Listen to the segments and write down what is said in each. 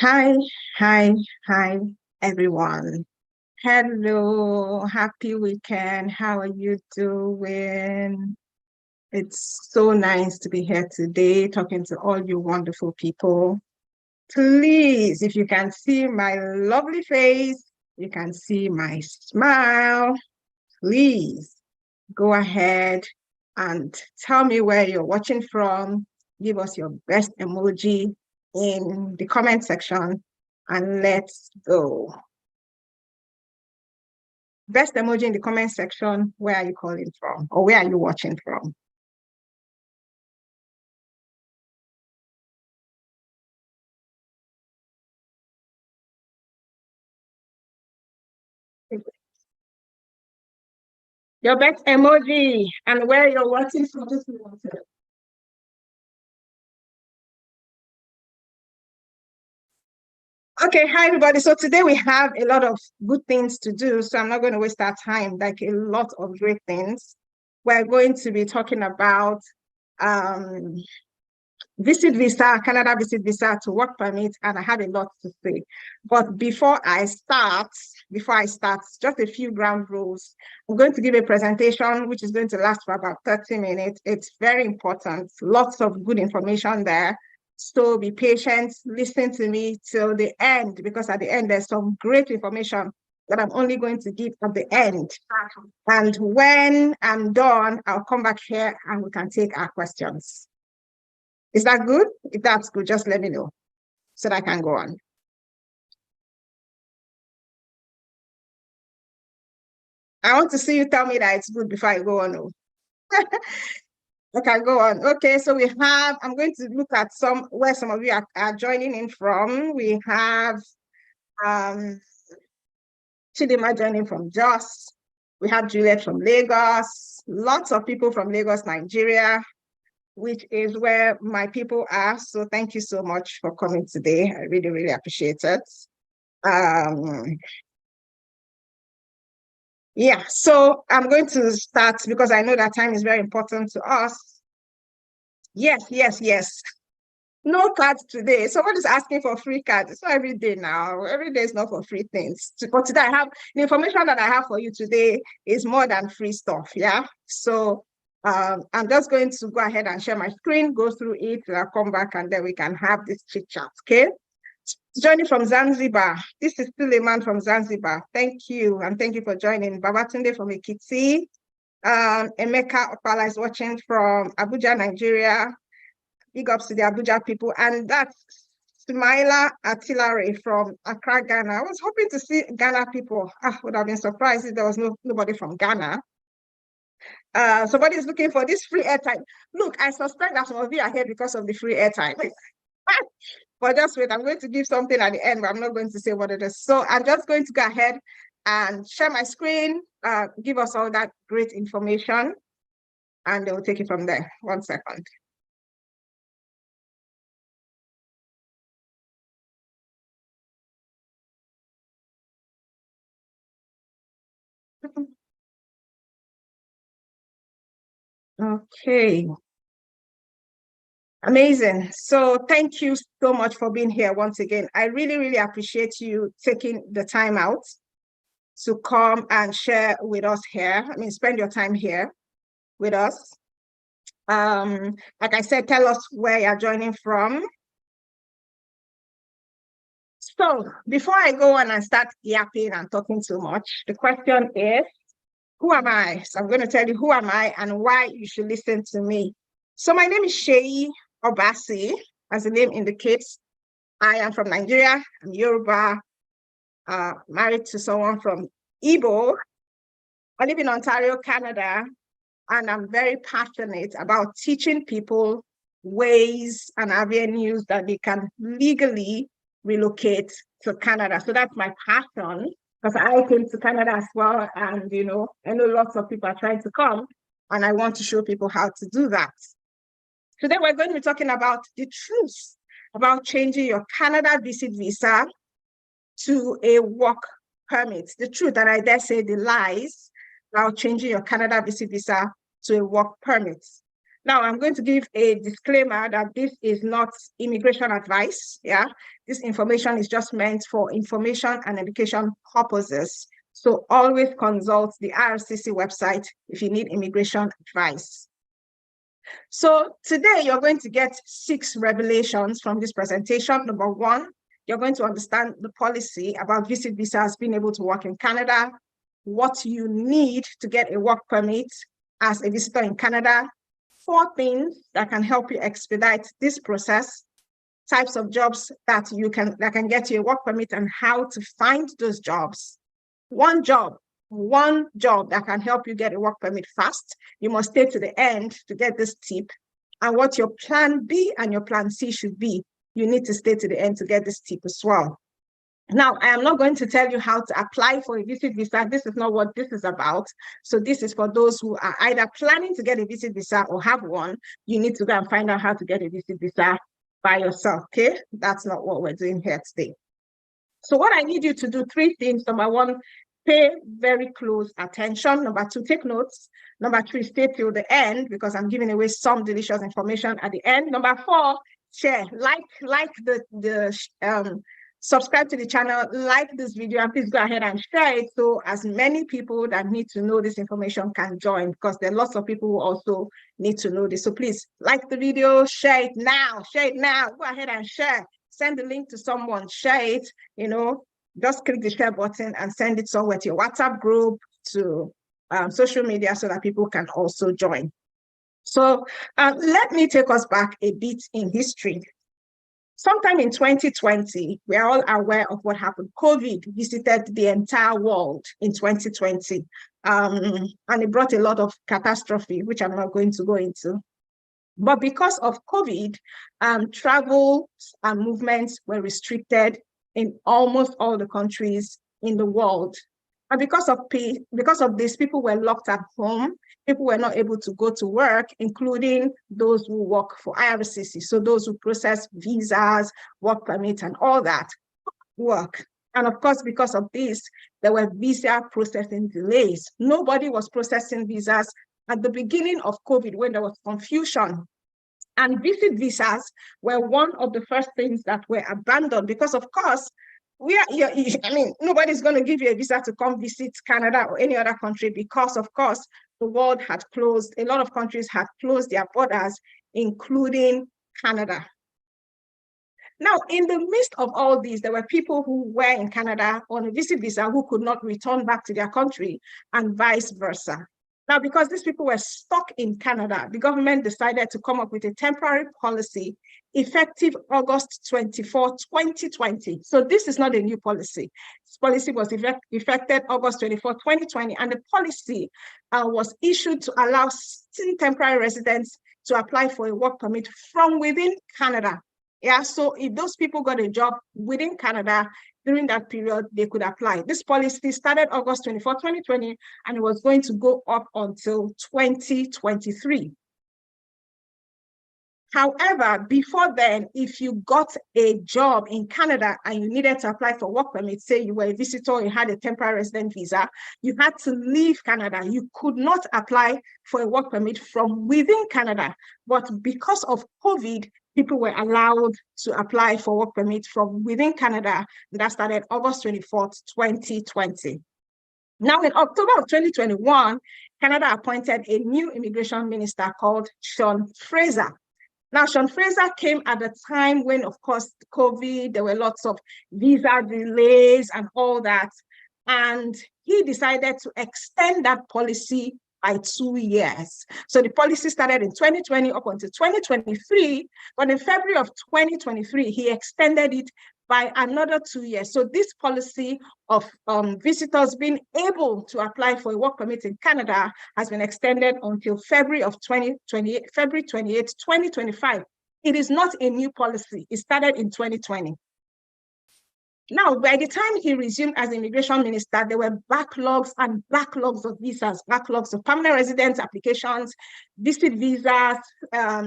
Hi, hi, hi, everyone. Hello, happy weekend. How are you doing? It's so nice to be here today talking to all you wonderful people. Please, if you can see my lovely face, you can see my smile, please go ahead and tell me where you're watching from. Give us your best emoji in the comment section and let's go. Best emoji in the comment section. Where are you calling from or where are you watching from? Your best emoji and where you're watching from. Okay, hi everybody. So today we have a lot of good things to do. So I'm not going to waste our time, like a lot of great things. We're going to be talking about um, visit visa, Canada visit visa to work permit, and I have a lot to say. But before I start, just a few ground rules. I'm going to give a presentation which is going to last for about 30 minutes. It's very important, lots of good information there. So be patient, listen to me till the end, because at the end there's some great information that I'm only going to give at the end. And when I'm done, I'll come back here and we can take our questions. Is that good? If that's good, just let me know so that I can go on. I want to see you tell me that it's good before I go on. Okay, go on. Okay, so I'm going to look at where some of you are joining in from. We have Chidima joining from Jos. We have Juliet from Lagos. Lots of people from Lagos, Nigeria, which is where my people are. So thank you so much for coming today. I really, really appreciate it. Um, Yeah, so I'm going to start because I know that time is very important to us. Yes, yes, yes. No cards today. Somebody's asking for free cards. It's not every day now. Every day is not for free things. But today I have the information that I have for you today is more than free stuff. Yeah. So I'm just going to go ahead and share my screen, go through it, and I'll come back and then we can have this chit chat. Okay. Joining from Zanzibar. This is still a man from Zanzibar. Thank you. And thank you for joining. Babatunde from Ekiti. Emeka Opala is watching from Abuja, Nigeria. Big ups to the Abuja people. And that's Smaila Atilare from Accra, Ghana. I was hoping to see Ghana people. I would have been surprised if there was nobody from Ghana. Somebody is looking for this free airtime. Look, I suspect that some of you are here because of the free airtime. But just wait, I'm going to give something at the end, but I'm not going to say what it is. So I'm just going to go ahead and share my screen, give us all that great information, and they'll take it from there. 1 second. Okay. Amazing. So thank you so much for being here once again. I really, really appreciate you taking the time out to come and share with us here. I mean, spend your time here with us. Like I said, tell us where you're joining from. So before I go on and start yapping and talking too much, the question is, who am I? So I'm going to tell you who am I and why you should listen to me. So my name is Sheyi Obasi, as the name indicates. I am from Nigeria. I'm Yoruba, married to someone from Igbo. I live in Ontario, Canada, and I'm very passionate about teaching people ways and avenues that they can legally relocate to Canada. So that's my passion, because I came to Canada as well, and I know lots of people are trying to come, and I want to show people how to do that. Today we're going to be talking about the truth about changing your Canada visit visa to a work permit. The truth, that I dare say the lies about changing your Canada visit visa to a work permit. Now, I'm going to give a disclaimer that this is not immigration advice. Yeah, this information is just meant for information and education purposes. So always consult the IRCC website if you need immigration advice. So today you're going to get 6 revelations from this presentation. Number 1, you're going to understand the policy about visit visas being able to work in Canada, what you need to get a work permit as a visitor in Canada, 4 things that can help you expedite this process, types of jobs that can get you a work permit and how to find those jobs. One job that can help you get a work permit fast. You must stay to the end to get this tip. And what your plan B and your plan C should be. You need to stay to the end to get this tip as well. Now, I am not going to tell you how to apply for a visit visa. This is not what this is about. So this is for those who are either planning to get a visit visa or have one. You need to go and find out how to get a visit visa by yourself, okay? That's not what we're doing here today. So what I need you to do, 3 things. Number 1, pay very close attention. Number 2, take notes. Number 3, stay till the end because I'm giving away some delicious information at the end. Number 4, share, like subscribe to the channel, like this video, and please go ahead and share it so as many people that need to know this information can join, because there are lots of people who also need to know this. So please like the video, share it now, go ahead and share. Send the link to someone, share it, just click the share button and send it somewhere to your WhatsApp group, to social media so that people can also join. So let me take us back a bit in history. Sometime in 2020, we're all aware of what happened. COVID visited the entire world in 2020, and it brought a lot of catastrophe, which I'm not going to go into. But because of COVID, travel and movements were restricted in almost all the countries in the world. And because of this, people were locked at home. People were not able to go to work, including those who work for IRCC. So those who process visas, work permits, and all that work. And of course, because of this, there were visa processing delays. Nobody was processing visas at the beginning of COVID when there was confusion. And visit visas were one of the first things that were abandoned because, of course, nobody's going to give you a visa to come visit Canada or any other country because, of course, the world had closed. A lot of countries had closed their borders, including Canada. Now, in the midst of all these, there were people who were in Canada on a visit visa who could not return back to their country, and vice versa. Now, because these people were stuck in Canada, the government decided to come up with a temporary policy effective August 24, 2020. So this is not a new policy. This policy was effected August 24, 2020, and the policy was issued to allow temporary residents to apply for a work permit from within Canada. Yeah, so if those people got a job within Canada during that period, they could apply. This policy started August 24, 2020, and it was going to go up until 2023. However, before then, if you got a job in Canada and you needed to apply for work permit, say you were a visitor, you had a temporary resident visa, you had to leave Canada. You could not apply for a work permit from within Canada. But because of COVID, people were allowed to apply for work permit from within Canada. And that started August 24th, 2020. Now, in October of 2021, Canada appointed a new immigration minister called Sean Fraser. Now, Sean Fraser came at a time when, of course, COVID, there were lots of visa delays and all that. And he decided to extend that policy by 2 years. So the policy started in 2020 up until 2023, but in February of 2023, he extended it by another 2 years. So this policy of visitors being able to apply for a work permit in Canada has been extended until February 28, 2025. It is not a new policy. It started in 2020. Now, by the time he resumed as immigration minister, there were backlogs and backlogs of visas, backlogs of permanent residence applications, visit visas,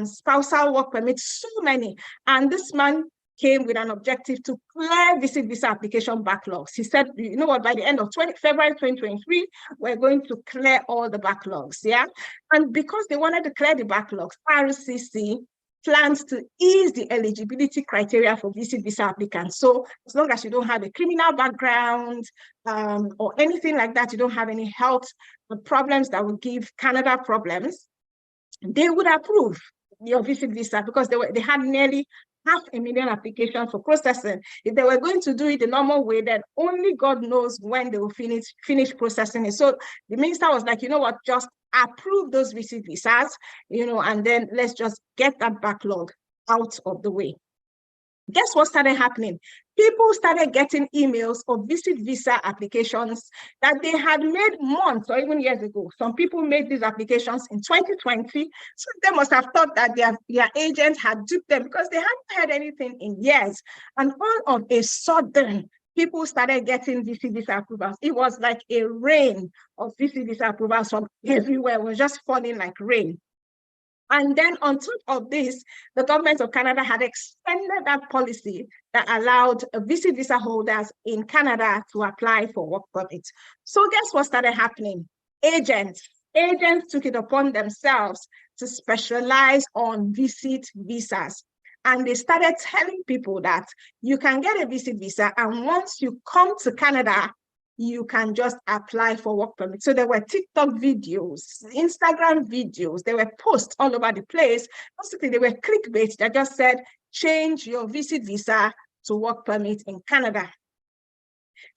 spousal work permits, so many. And this man came with an objective to clear visit visa application backlogs. He said, you know what, by the end of February 2023, we're going to clear all the backlogs, yeah? And because they wanted to clear the backlogs, RCC plans to ease the eligibility criteria for visit visa applicants. So as long as you don't have a criminal background or anything like that, you don't have any health problems that would give Canada problems, they would approve your visit visa because they had nearly 500,000 applications for processing. If they were going to do it the normal way, then only God knows when they will finish processing it. So the minister was like, you know what, just approve those visit visas, and then let's just get that backlog out of the way. Guess what started happening? People started getting emails of visit visa applications that they had made months or even years ago. Some people made these applications in 2020. So they must have thought that their agent had duped them because they hadn't heard anything in years. And all of a sudden, people started getting visit visa approvals. It was like a rain of visit visa approvals from everywhere. It was just falling like rain. And then on top of this, the government of Canada had extended that policy that allowed visit visa holders in Canada to apply for work permits. So guess what started happening? Agents took it upon themselves to specialize on visit visas. And they started telling people that you can get a visit visa, and once you come to Canada, you can just apply for work permit. So there were TikTok videos, Instagram videos, there were posts all over the place. Basically, they were clickbait that just said, change your visit visa to work permit in Canada.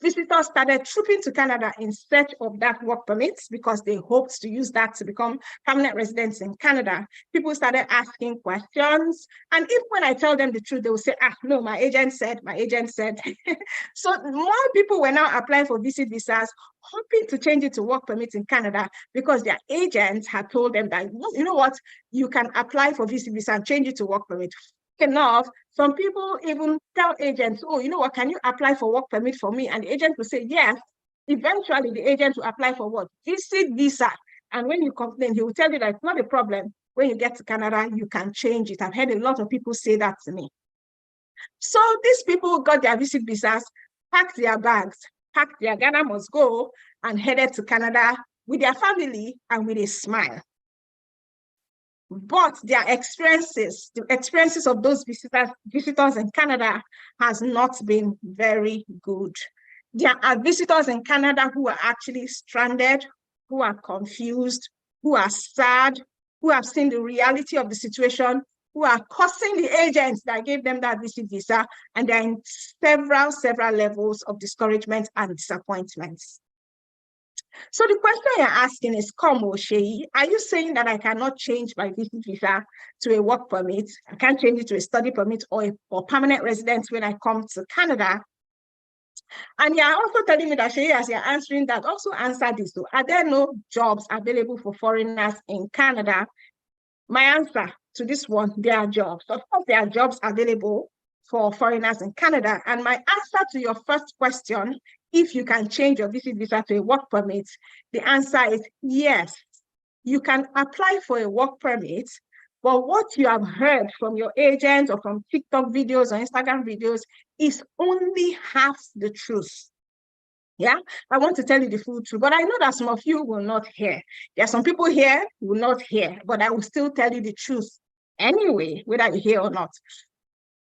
Visitors started trooping to Canada in search of that work permits because they hoped to use that to become permanent residents in Canada. People started asking questions. And even when I tell them the truth, they will say, no, my agent said. So more people were now applying for visit visas, hoping to change it to work permits in Canada because their agents had told them that, you know what, you can apply for visit visa and change it to work permit. Enough, some people even tell agents, oh, you know what, can you apply for work permit for me? And the agent will say, yes. Eventually, the agent will apply for what? Visit visa. And when you complain, he will tell you that it's not a problem. When you get to Canada, you can change it. I've heard a lot of people say that to me. So these people got their visit visas, packed their bags, packed their Ghana must go, and headed to Canada with their family and with a smile. But their experiences, the experiences of those visitors in Canada has not been very good. There are visitors in Canada who are actually stranded, who are confused, who are sad, who have seen the reality of the situation, who are cursing the agents that gave them that visit visa, and they're in several levels of discouragement and disappointments. So the question you're asking is, come, Oshei, are you saying that I cannot change my visit visa to a work permit? I can't change it to a study permit or permanent residence when I come to Canada? And you're also telling me that, Shei, as you're answering that, also answer this. So are there no jobs available for foreigners in Canada? My answer to this one, there are jobs. Of course, there are jobs available for foreigners in Canada. And my answer to your first question, if you can change your visit visa to a work permit, the answer is yes. You can apply for a work permit, but what you have heard from your agent or from TikTok videos or Instagram videos is only half the truth. Yeah, I want to tell you the full truth, but I know that some of you will not hear. There are some people here who will not hear, but I will still tell you the truth anyway, whether you hear or not.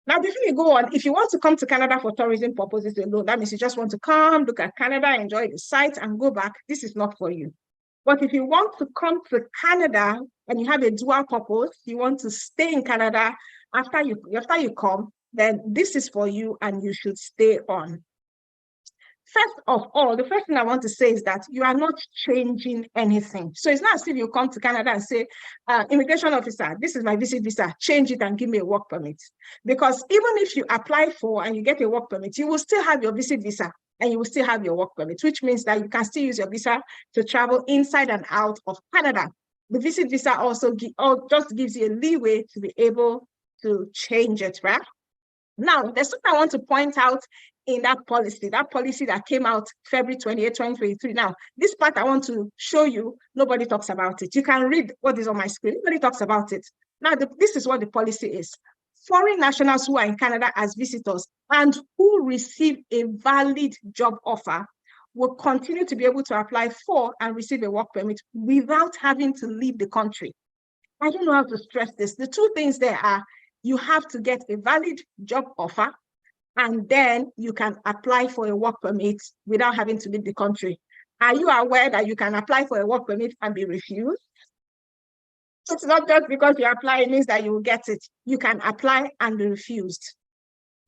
Now, before you go on, if you want to come to Canada for tourism purposes alone, that means you just want to come, look at Canada, enjoy the sights, and go back. This is not for you. But if you want to come to Canada and you have a dual purpose, you want to stay in Canada after you come, then this is for you and you should stay on. First of all, the first thing I want to say is that you are not changing anything. So it's not as if you come to Canada and say, immigration officer, this is my visit visa, change it and give me a work permit. Because even if you apply for and you get a work permit, you will still have your visit visa and you will still have your work permit, which means that you can still use your visa to travel inside and out of Canada. The visit visa also just gives you a leeway to be able to change it, right? Now, there's something I want to point out in that policy that came out February 28, 2023. Now, this part I want to show you, nobody talks about it. You can read what is on my screen. Nobody talks about it. Now, this is what the policy is. foreign nationals who are in Canada as visitors and who receive a valid job offer will continue to be able to apply for and receive a work permit without having to leave the country. I don't know how to stress this. The two things there are, you have to get a valid job offer, and then you can apply for a work permit without having to leave the country. Are you aware that you can apply for a work permit and be refused? It's not just because you apply, it means that you will get it. You can apply and be refused.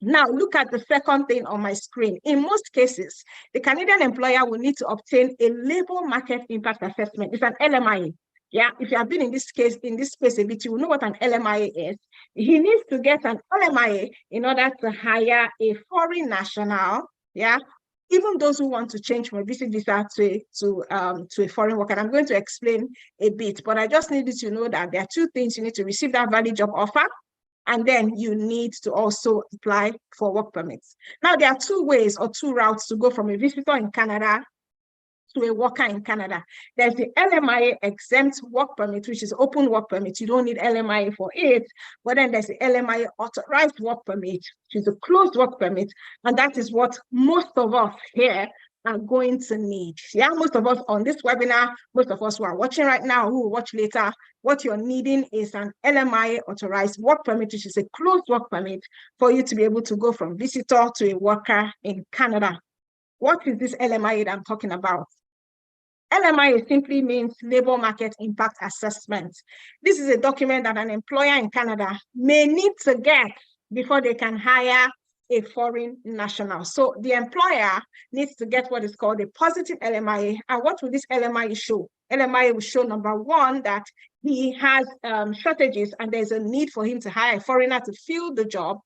Now, look at the second thing on my screen. In most cases, the Canadian employer will need to obtain a labor market impact assessment. It's an LMIA. Yeah, if you have been in this space a bit, you will know what an LMIA is. He needs to get an LMIA in order to hire a foreign national, yeah, even those who want to change from a visit visa to a foreign worker. And I'm going to explain a bit, but I just need you to know that there are two things. You need to receive that valid job offer, and then you need to also apply for work permits. Now, there are two ways or two routes to go from a visitor in Canada to a worker in Canada. There's the LMIA exempt work permit, which is open work permit. You don't need LMIA for it. But then there's the LMIA authorized work permit, which is a closed work permit. And that is what most of us here are going to need. Yeah, most of us on this webinar, most of us who are watching right now, who will watch later, what you're needing is an LMIA authorized work permit, which is a closed work permit for you to be able to go from visitor to a worker in Canada. What is this LMIA that I'm talking about? LMIA simply means Labor Market Impact Assessment. This is a document that an employer in Canada may need to get before they can hire a foreign national. So the employer needs to get what is called a positive LMIA. And what will this LMIA show? LMIA will show, number one, that he has shortages and there's a need for him to hire a foreigner to fill the job,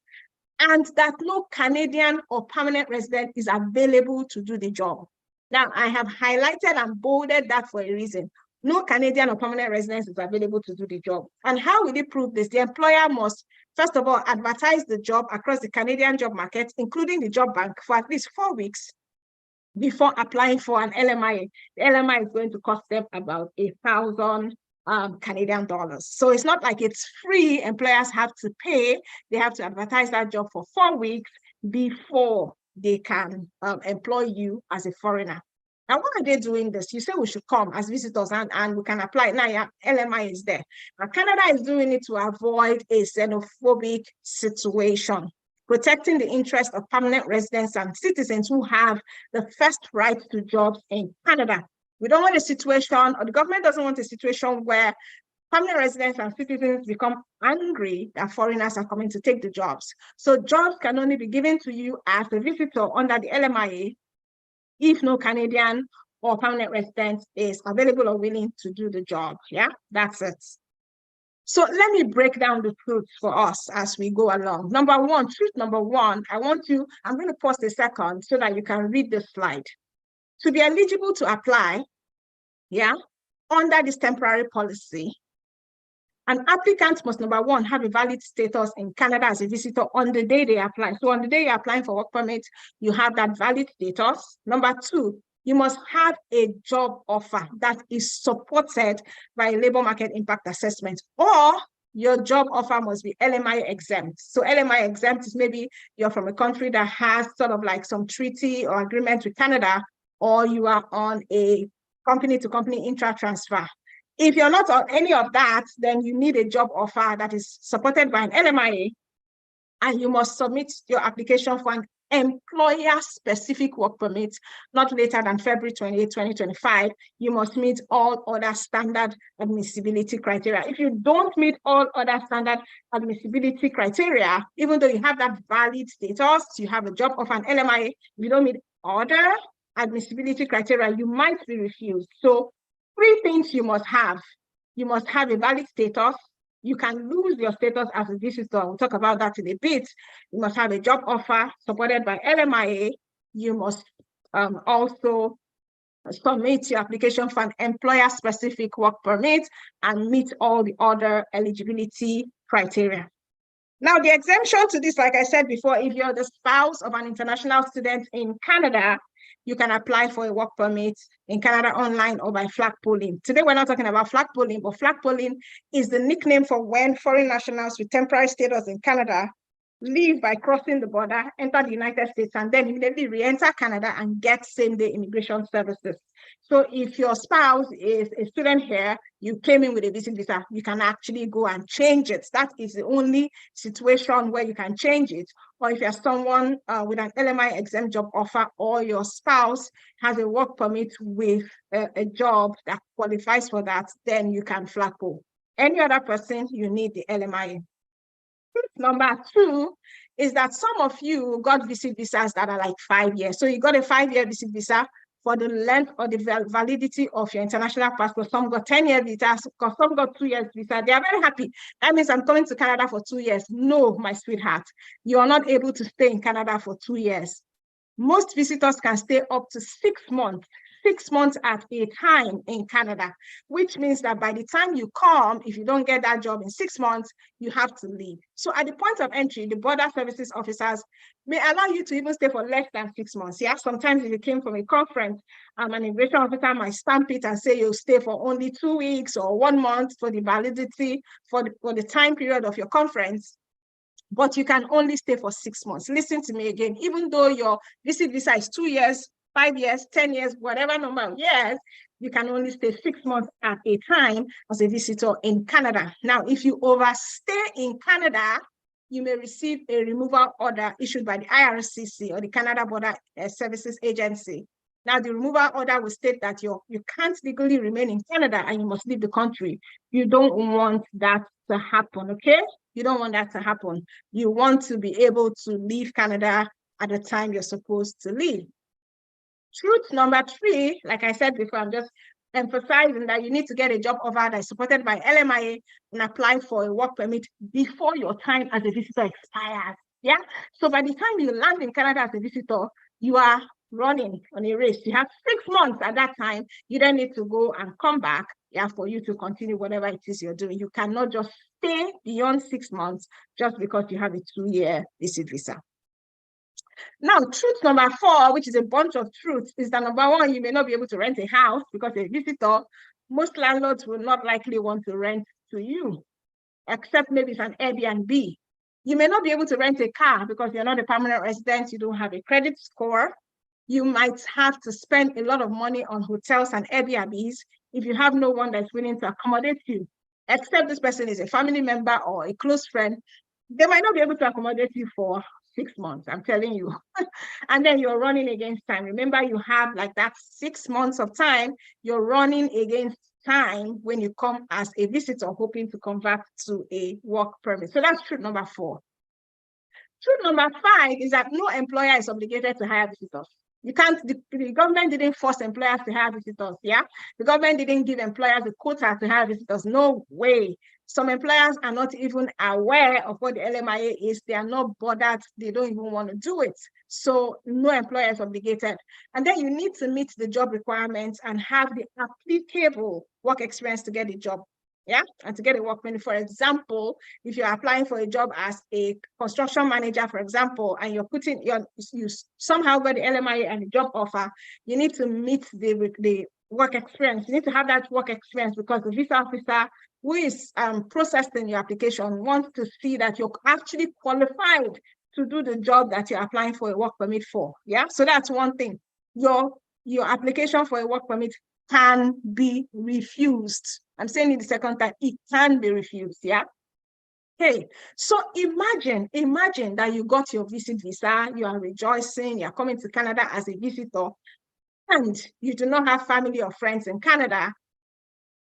and that no Canadian or permanent resident is available to do the job. Now, I have highlighted and bolded that for a reason. No Canadian or permanent resident is available to do the job. And how will they prove this? The employer must, first of all, advertise the job across the Canadian job market, including the job bank, for at least 4 weeks before applying for an LMIA. The LMIA is going to cost them about 1,000 Canadian dollars. So it's not like it's free. Employers have to pay. They have to advertise that job for 4 weeks before they can employ you as a foreigner. Now, why are they doing this? You say we should come as visitors and we can apply. Now, yeah, LMI is there. Now, Canada is doing it to avoid a xenophobic situation, protecting the interest of permanent residents and citizens who have the first right to jobs in Canada. We don't want a situation, or the government doesn't want a situation where permanent residents and citizens become angry that foreigners are coming to take the jobs. So jobs can only be given to you as a visitor under the LMIA if no Canadian or permanent resident is available or willing to do the job. Yeah, that's it. So let me break down the truth for us as we go along. Number one, truth number one, I'm going to pause a second so that you can read the slide. To be eligible to apply, yeah, under this temporary policy, an applicant must, number one, have a valid status in Canada as a visitor on the day they apply. So on the day you're applying for work permit, you have that valid status. Number two, you must have a job offer that is supported by a labor market impact assessment, or your job offer must be LMI exempt. So LMI exempt is maybe you're from a country that has sort of like some treaty or agreement with Canada, or you are on a company-to-company intra-transfer. If you're not on any of that, then you need a job offer that is supported by an LMIA, and you must submit your application for an employer-specific work permit not later than February 28, 2025. You must meet all other standard admissibility criteria. If you don't meet all other standard admissibility criteria, even though you have that valid status, you have a job offer, an LMIA, if you don't meet other admissibility criteria, you might be refused. So 3 things you must have. You must have a valid status. You can lose your status as a visitor. We'll talk about that in a bit. You must have a job offer supported by LMIA. You must also submit your application for an employer-specific work permit and meet all the other eligibility criteria. Now, the exemption to this, like I said before, if you're the spouse of an international student in Canada, you can apply for a work permit in Canada online or by flag polling. Today, we're not talking about flag polling, but flag polling is the nickname for when foreign nationals with temporary status in Canada leave by crossing the border, enter the United States, and then immediately re-enter Canada and get same-day immigration services. So if your spouse is a student here, you came in with a visit visa, you can actually go and change it. That is the only situation where you can change it. Or if you're someone with an LMI exempt job offer, or your spouse has a work permit with a job that qualifies for that, then you can flag poll. Any other person, you need the LMI. Number two is that some of you got visit visas that are like 5 years. So you got a 5-year visit visa for the length or the validity of your international passport. Some got 10-year visas, because some got 2 years visa. They are very happy. That means I'm coming to Canada for 2 years. No, my sweetheart, you are not able to stay in Canada for 2 years. Most visitors can stay up to 6 months. 6 months at a time in Canada, which means that by the time you come, if you don't get that job in 6 months, you have to leave. So at the point of entry, the border services officers may allow you to even stay for less than 6 months. Yeah, sometimes if you came from a conference, an immigration officer might stamp it and say you'll stay for only 2 weeks or 1 month for the validity for the time period of your conference. But you can only stay for 6 months. Listen to me again. Even though your visit visa is 2 years, 5 years, 10 years, whatever number of years, you can only stay 6 months at a time as a visitor in Canada. Now, if you overstay in Canada, you may receive a removal order issued by the IRCC, or the Canada Border Services Agency. Now, the removal order will state that you can't legally remain in Canada and you must leave the country. You don't want that to happen, okay? You don't want that to happen. You want to be able to leave Canada at the time you're supposed to leave. Truth number 3, like I said before, I'm just emphasizing that you need to get a job offer that is supported by LMIA and apply for a work permit before your time as a visitor expires. Yeah. So by the time you land in Canada as a visitor, you are running on a race. You have 6 months at that time. You then need to go and come back, yeah, for you to continue whatever it is you're doing. You cannot just stay beyond 6 months just because you have a 2-year visit visa. Now, truth number 4, which is a bunch of truths, is that number 1, you may not be able to rent a house because a visitor, most landlords will not likely want to rent to you, except maybe it's an Airbnb. You may not be able to rent a car because you're not a permanent resident, you don't have a credit score. You might have to spend a lot of money on hotels and Airbnbs if you have no one that's willing to accommodate you, except this person is a family member or a close friend. They might not be able to accommodate you for 6 months, I'm telling you. And then you're running against time. Remember, you have like that 6 months of time, you're running against time when you come as a visitor hoping to convert to a work permit. So that's truth number 4. Truth number 5 is that no employer is obligated to hire visitors. You can't, the government didn't force employers to hire visitors, yeah? The government didn't give employers a quota to hire visitors, no way. Some employers are not even aware of what the LMIA is. They are not bothered. They don't even want to do it. So no employer is obligated. And then you need to meet the job requirements and have the applicable work experience to get a job. Yeah, and to get a work permit. For example, if you're applying for a job as a construction manager, for example, and you're putting you somehow got the LMIA and the job offer, you need to meet the work experience. You need to have that work experience because the visa officer who is processing your application wants to see that you're actually qualified to do the job that you're applying for a work permit for. Yeah, so that's one thing. Your application for a work permit can be refused. I'm saying it the second time, it can be refused, yeah? Hey, so imagine that you got your visit visa, you are rejoicing, you're coming to Canada as a visitor, and you do not have family or friends in Canada.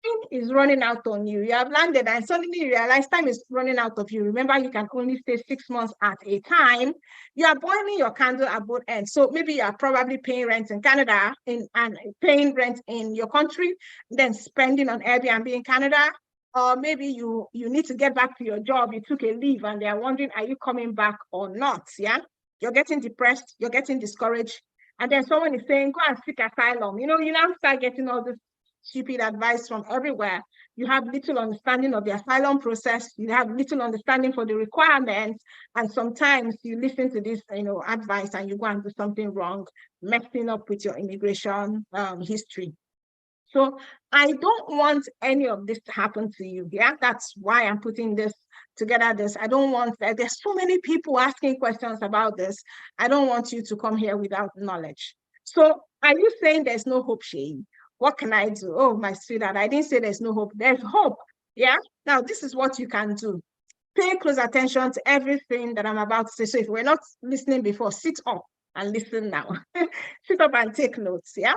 Time is running out on you. You have landed and suddenly you realize time is running out of you. Remember, you can only stay 6 months at a time. You are boiling your candle at both ends. So maybe you are probably paying rent in Canada and paying rent in your country, then spending on Airbnb in Canada. Or maybe you need to get back to your job. You took a leave and they are wondering, are you coming back or not? Yeah, you're getting depressed, you're getting discouraged. And then someone is saying, go and seek asylum. You now start getting all this stupid advice from everywhere. You have little understanding of the asylum process. You have little understanding for the requirements. And sometimes you listen to this, advice and you go and do something wrong, messing up with your immigration history. So I don't want any of this to happen to you. Yeah, that's why I'm putting this together. I don't want that. There's so many people asking questions about this. I don't want you to come here without knowledge. So are you saying there's no hope, Shane? What can I do? Oh, my sweetheart, I didn't say there's no hope. There's hope. Yeah. Now, this is what you can do. Pay close attention to everything that I'm about to say. So if we're not listening before, sit up and listen now. Sit up and take notes. Yeah.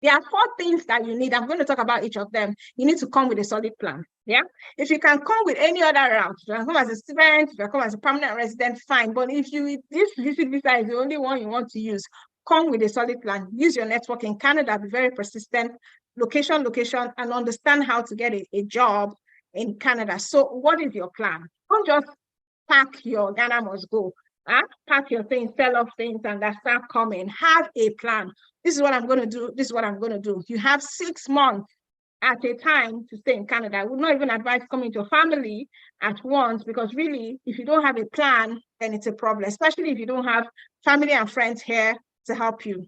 There are 4 things that you need. I'm going to talk about each of them. You need to come with a solid plan. Yeah. If you can come with any other route, if you can come as a student, if you can come as a permanent resident, fine. But if this visit visa is the only one you want to use, come with a solid plan. Use your network in Canada. Be very persistent. Location, and understand how to get a job in Canada. So what is your plan? Don't just pack your Ghana must go. Pack your things, sell off things, and that start coming. Have a plan. This is what I'm going to do. This is what I'm going to do. You have 6 months at a time to stay in Canada. I would not even advise coming to a family at once, because really, if you don't have a plan, then it's a problem, especially if you don't have family and friends here to help you.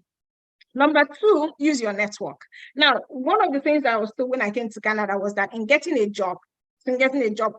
Number 2, use your network. Now, one of the things that I was told when I came to Canada was that in getting a job,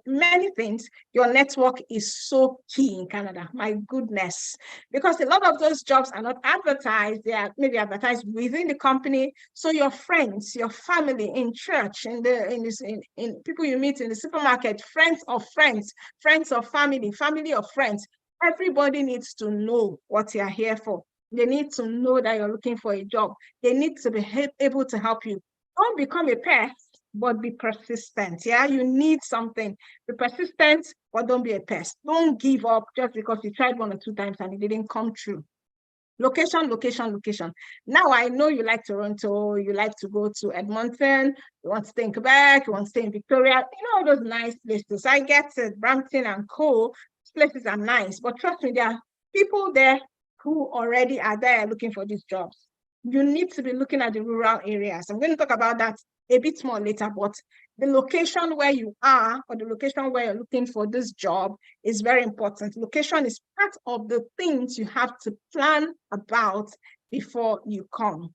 many things, your network is so key in Canada. My goodness, because a lot of those jobs are not advertised. They are maybe advertised within the company. So your friends, your family, in church, in people you meet in the supermarket, friends of friends, friends of family, family of friends, everybody needs to know what you are here for. They need to know that you're looking for a job. They need to be able to help you. Don't become a pest, but be persistent. Yeah, you need something. Be persistent, but don't be a pest. Don't give up just because you tried 1 or 2 times and it didn't come true. Location. Now I know you like Toronto, you like to go to Edmonton, you want to stay in Quebec, you want to stay in Victoria, all those nice places. I get it, Brampton and Co. Places are nice, but trust me, there are people there who already are there looking for these jobs. You need to be looking at the rural areas. I'm going to talk about that a bit more later, but the location where you are or the location where you're looking for this job is very important. Location is part of the things you have to plan about before you come.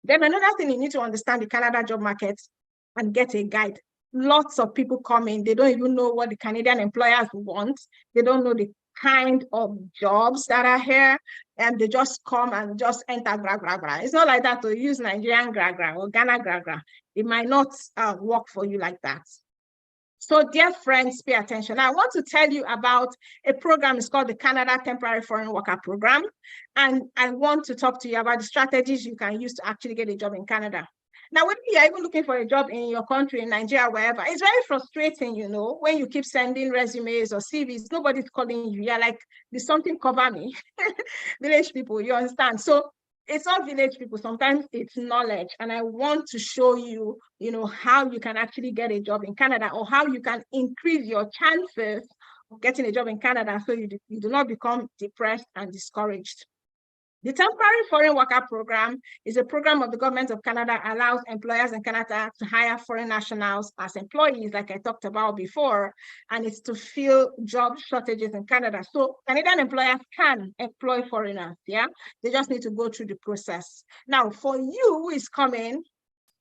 Then another thing, you need to understand the Canada job market and get a guide. Lots of people come in, they don't even know what the Canadian employers want. They don't know the kind of jobs that are here, and they just come and just enter gra. It's not like that to use Nigerian gra or Ghana gra. It might not work for you like that. So dear friends, pay attention. I want to tell you about a program. It's called the Canada Temporary Foreign Worker Program. And I want to talk to you about the strategies you can use to actually get a job in Canada. Now, when you're even looking for a job in your country, in Nigeria, wherever, it's very frustrating, when you keep sending resumes or CVs, nobody's calling you. You're like, did something cover me? Village people, you understand? So it's not village people. Sometimes it's knowledge. And I want to show you, how you can actually get a job in Canada, or how you can increase your chances of getting a job in Canada so you do not become depressed and discouraged. The Temporary Foreign Worker Program is a program of the government of Canada that allows employers in Canada to hire foreign nationals as employees, like I talked about before, and it's to fill job shortages in Canada. So Canadian employers can employ foreigners, yeah? They just need to go through the process. Now, for you who is coming,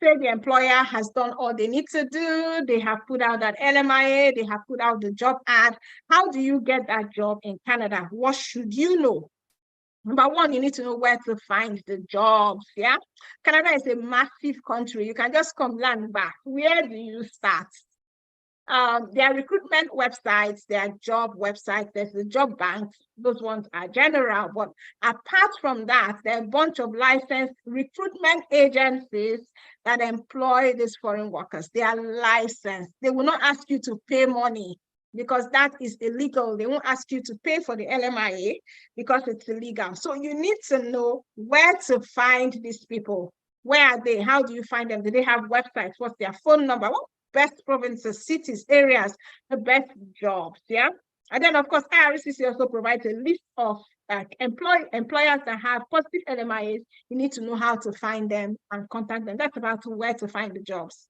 say the employer has done all they need to do, they have put out that LMIA, they have put out the job ad. How do you get that job in Canada? What should you know? Number 1, you need to know where to find the jobs, yeah? Canada is a massive country. You can just come land back. Where do you start? There are recruitment websites, there are job websites, there's the job banks. Those ones are general, but apart from that, there are a bunch of licensed recruitment agencies that employ these foreign workers. They are licensed. They will not ask you to pay money, because that is illegal. They won't ask you to pay for the LMIA because it's illegal. So you need to know where to find these people. Where are they? How do you find them? Do they have websites? What's their phone number? What best provinces, cities, areas, the best jobs, yeah? And then, of course, IRCC also provides a list of employers that have positive LMIAs, you need to know how to find them and contact them. That's about where to find the jobs.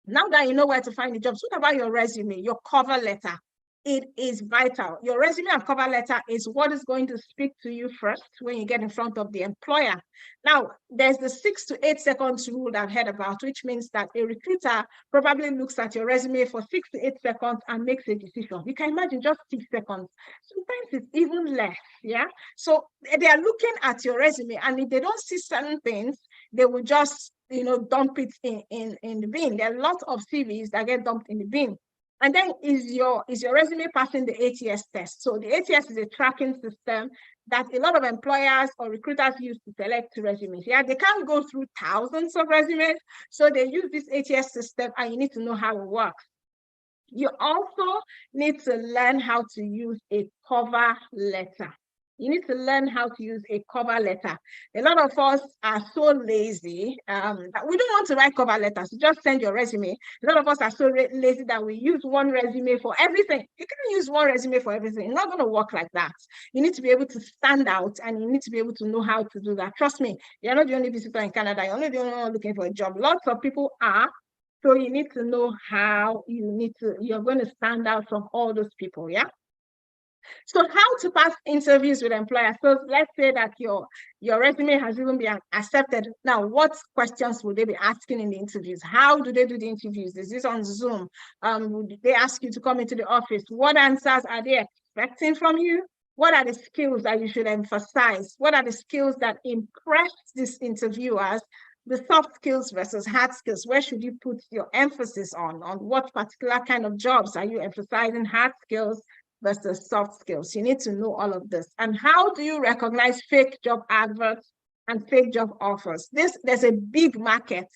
Now that you know where to find the jobs, what about your resume, your cover letter? It is vital. Your resume and cover letter is what is going to speak to you first when you get in front of the employer. Now, there's the 6 to 8 seconds rule that I've heard about, which means that a recruiter probably looks at your resume for 6 to 8 seconds and makes a decision. You can imagine just 6 seconds. Sometimes it's even less, yeah? So they are looking at your resume, and if they don't see certain things, they will just, dump it in the bin. There are lots of CVs that get dumped in the bin. And then is your resume passing the ATS test? So the ATS is a tracking system that a lot of employers or recruiters use to select resumes. Yeah, they can't go through thousands of resumes. So they use this ATS system, and you need to know how it works. You also need to learn how to use a cover letter. You need to learn how to use a cover letter. A lot of us are so lazy that we don't want to write cover letters. You just send your resume. A lot of us are so lazy that we use one resume for everything. You can't use one resume for everything. It's not going to work like that. You need to be able to stand out, and you need to be able to know how to do that. Trust me, you're not the only visitor in Canada. You're not the only one looking for a job. Lots of people are. So you need to know how you're going to stand out from all those people, yeah? So how to pass interviews with employers. So let's say that your resume has even been accepted. Now, what questions will they be asking in the interviews? How do they do the interviews? Is this on Zoom? Would they ask you to come into the office? What answers are they expecting from you? What are the skills that you should emphasize? What are the skills that impress these interviewers? The soft skills versus hard skills. Where should you put your emphasis on? On what particular kind of jobs are you emphasizing hard skills versus soft skills? You need to know all of this. And how do you recognize fake job adverts and fake job offers? There's a big market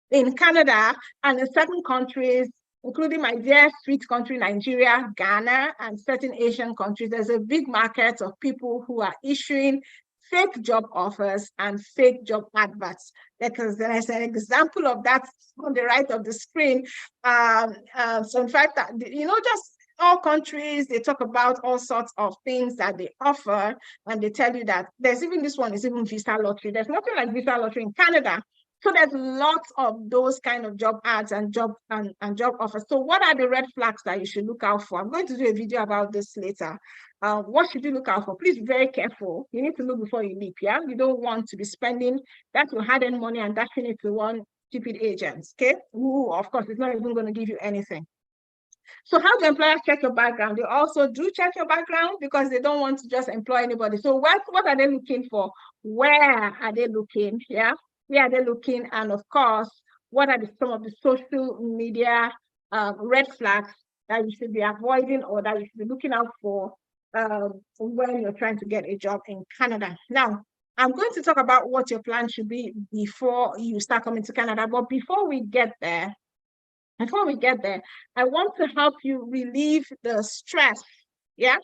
in Canada and in certain countries, including my dear sweet country, Nigeria, Ghana, and certain Asian countries. There's a big market of people who are issuing fake job offers and fake job adverts. Because there's an example of that on the right of the screen. So in fact, just all countries, they talk about all sorts of things that they offer, and they tell you that there's even this one is even visa lottery. There's nothing like visa lottery in Canada. So there's lots of those kind of job ads and job offers. So what are the red flags that you should look out for? I'm going to do a video about this later. What should you look out for? Please be very careful. You need to look before you leap, yeah? You don't want to be spending that your hard-earned money and dashing it to one stupid agent, okay? Who, of course, is not even going to give you anything. So how do employers check your background? They also do check your background because they don't want to just employ anybody. So what are they looking for? Where are they looking? Yeah, where are they looking? And of course, what are some of the social media red flags that you should be avoiding or that you should be looking out for when you're trying to get a job in Canada? Now, I'm going to talk about what your plan should be before you start coming to Canada. But before we get there, I want to help you relieve the stress, yeah,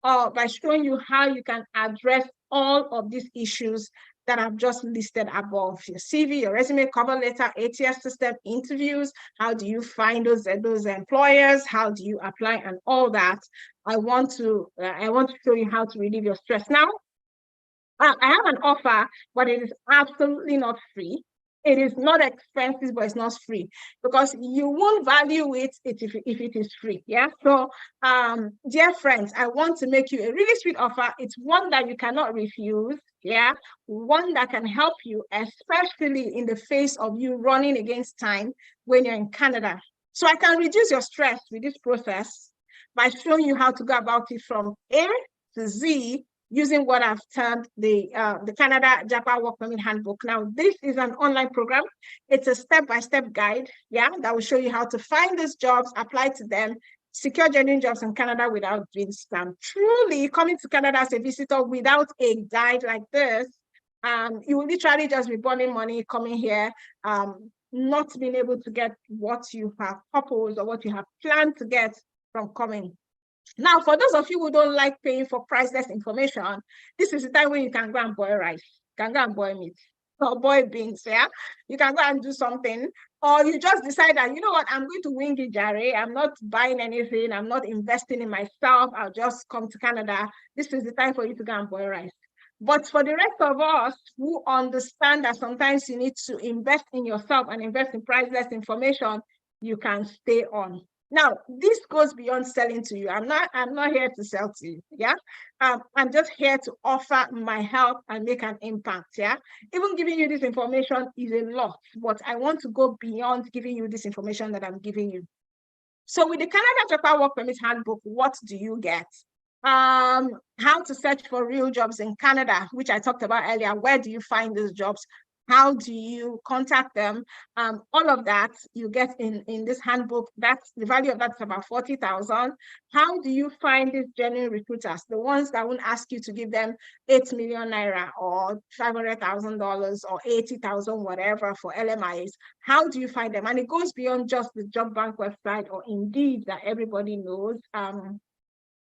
by showing you how you can address all of these issues that I've just listed above. Your CV, your resume, cover letter, ATS system, interviews. How do you find those employers? How do you apply and all that? I want to show you how to relieve your stress. Now, I have an offer, but it is absolutely not free. It is not expensive, but it's not free because you won't value it if it is free. Yeah. So, dear friends, I want to make you a really sweet offer. It's one that you cannot refuse. Yeah. One that can help you, especially in the face of you running against time when you're in Canada. So I can reduce your stress with this process by showing you how to go about it from A to Z, using what I've termed the Canada Japa Work Permit Handbook. Now, this is an online program. It's a step-by-step guide, yeah, that will show you how to find these jobs, apply to them, secure genuine jobs in Canada without being scammed. Truly, coming to Canada as a visitor without a guide like this, you will literally just be burning money coming here, not being able to get what you have proposed or what you have planned to get from coming. Now, for those of you who don't like paying for priceless information, this is the time when you can go and boil rice, you can go and boil meat, or boil beans, yeah? You can go and do something Or you just decide that, you know what, I'm going to wing it, Jare. I'm not buying anything. I'm not investing in myself. I'll just come to Canada. This is the time for you to go and boil rice. But for the rest of us who understand that sometimes you need to invest in yourself and invest in priceless information, you can stay on. Now, this goes beyond selling to you. I'm not here to sell to you. Yeah. I'm just here to offer my help and make an impact. Yeah. Even giving you this information is a lot, but I want to go beyond giving you this information that I'm giving you. So with the Canada Japa Work Permit Handbook, what do you get? How to search for real jobs in Canada, which I talked about earlier. Where do you find these jobs? How do you contact them? All of that you get in this handbook. That's the value of that is about 40,000. How do you find these genuine recruiters? The ones that won't ask you to give them 8 million naira or $500,000 or 80,000, whatever, for LMIs. How do you find them? And it goes beyond just the job bank website or Indeed that everybody knows.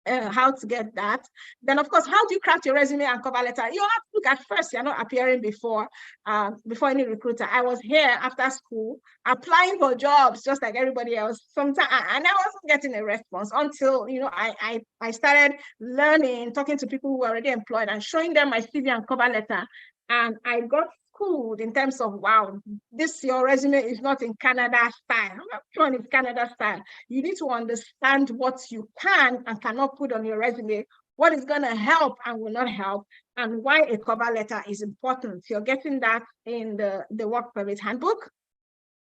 How to get that. Then, of course, how do you craft your resume and cover letter? You have to look at first, you're not appearing before any recruiter. I was here after school applying for jobs just like everybody else. Sometimes, and I wasn't getting a response until, you know, I started learning, talking to people who were already employed and showing them my CV and cover letter. And I got schooled in terms of, wow, your resume is not in Canada style. I'm not sure it's Canada style. You need to understand what you can and cannot put on your resume, what is going to help and will not help, and why a cover letter is important. You're getting that in the work permit handbook.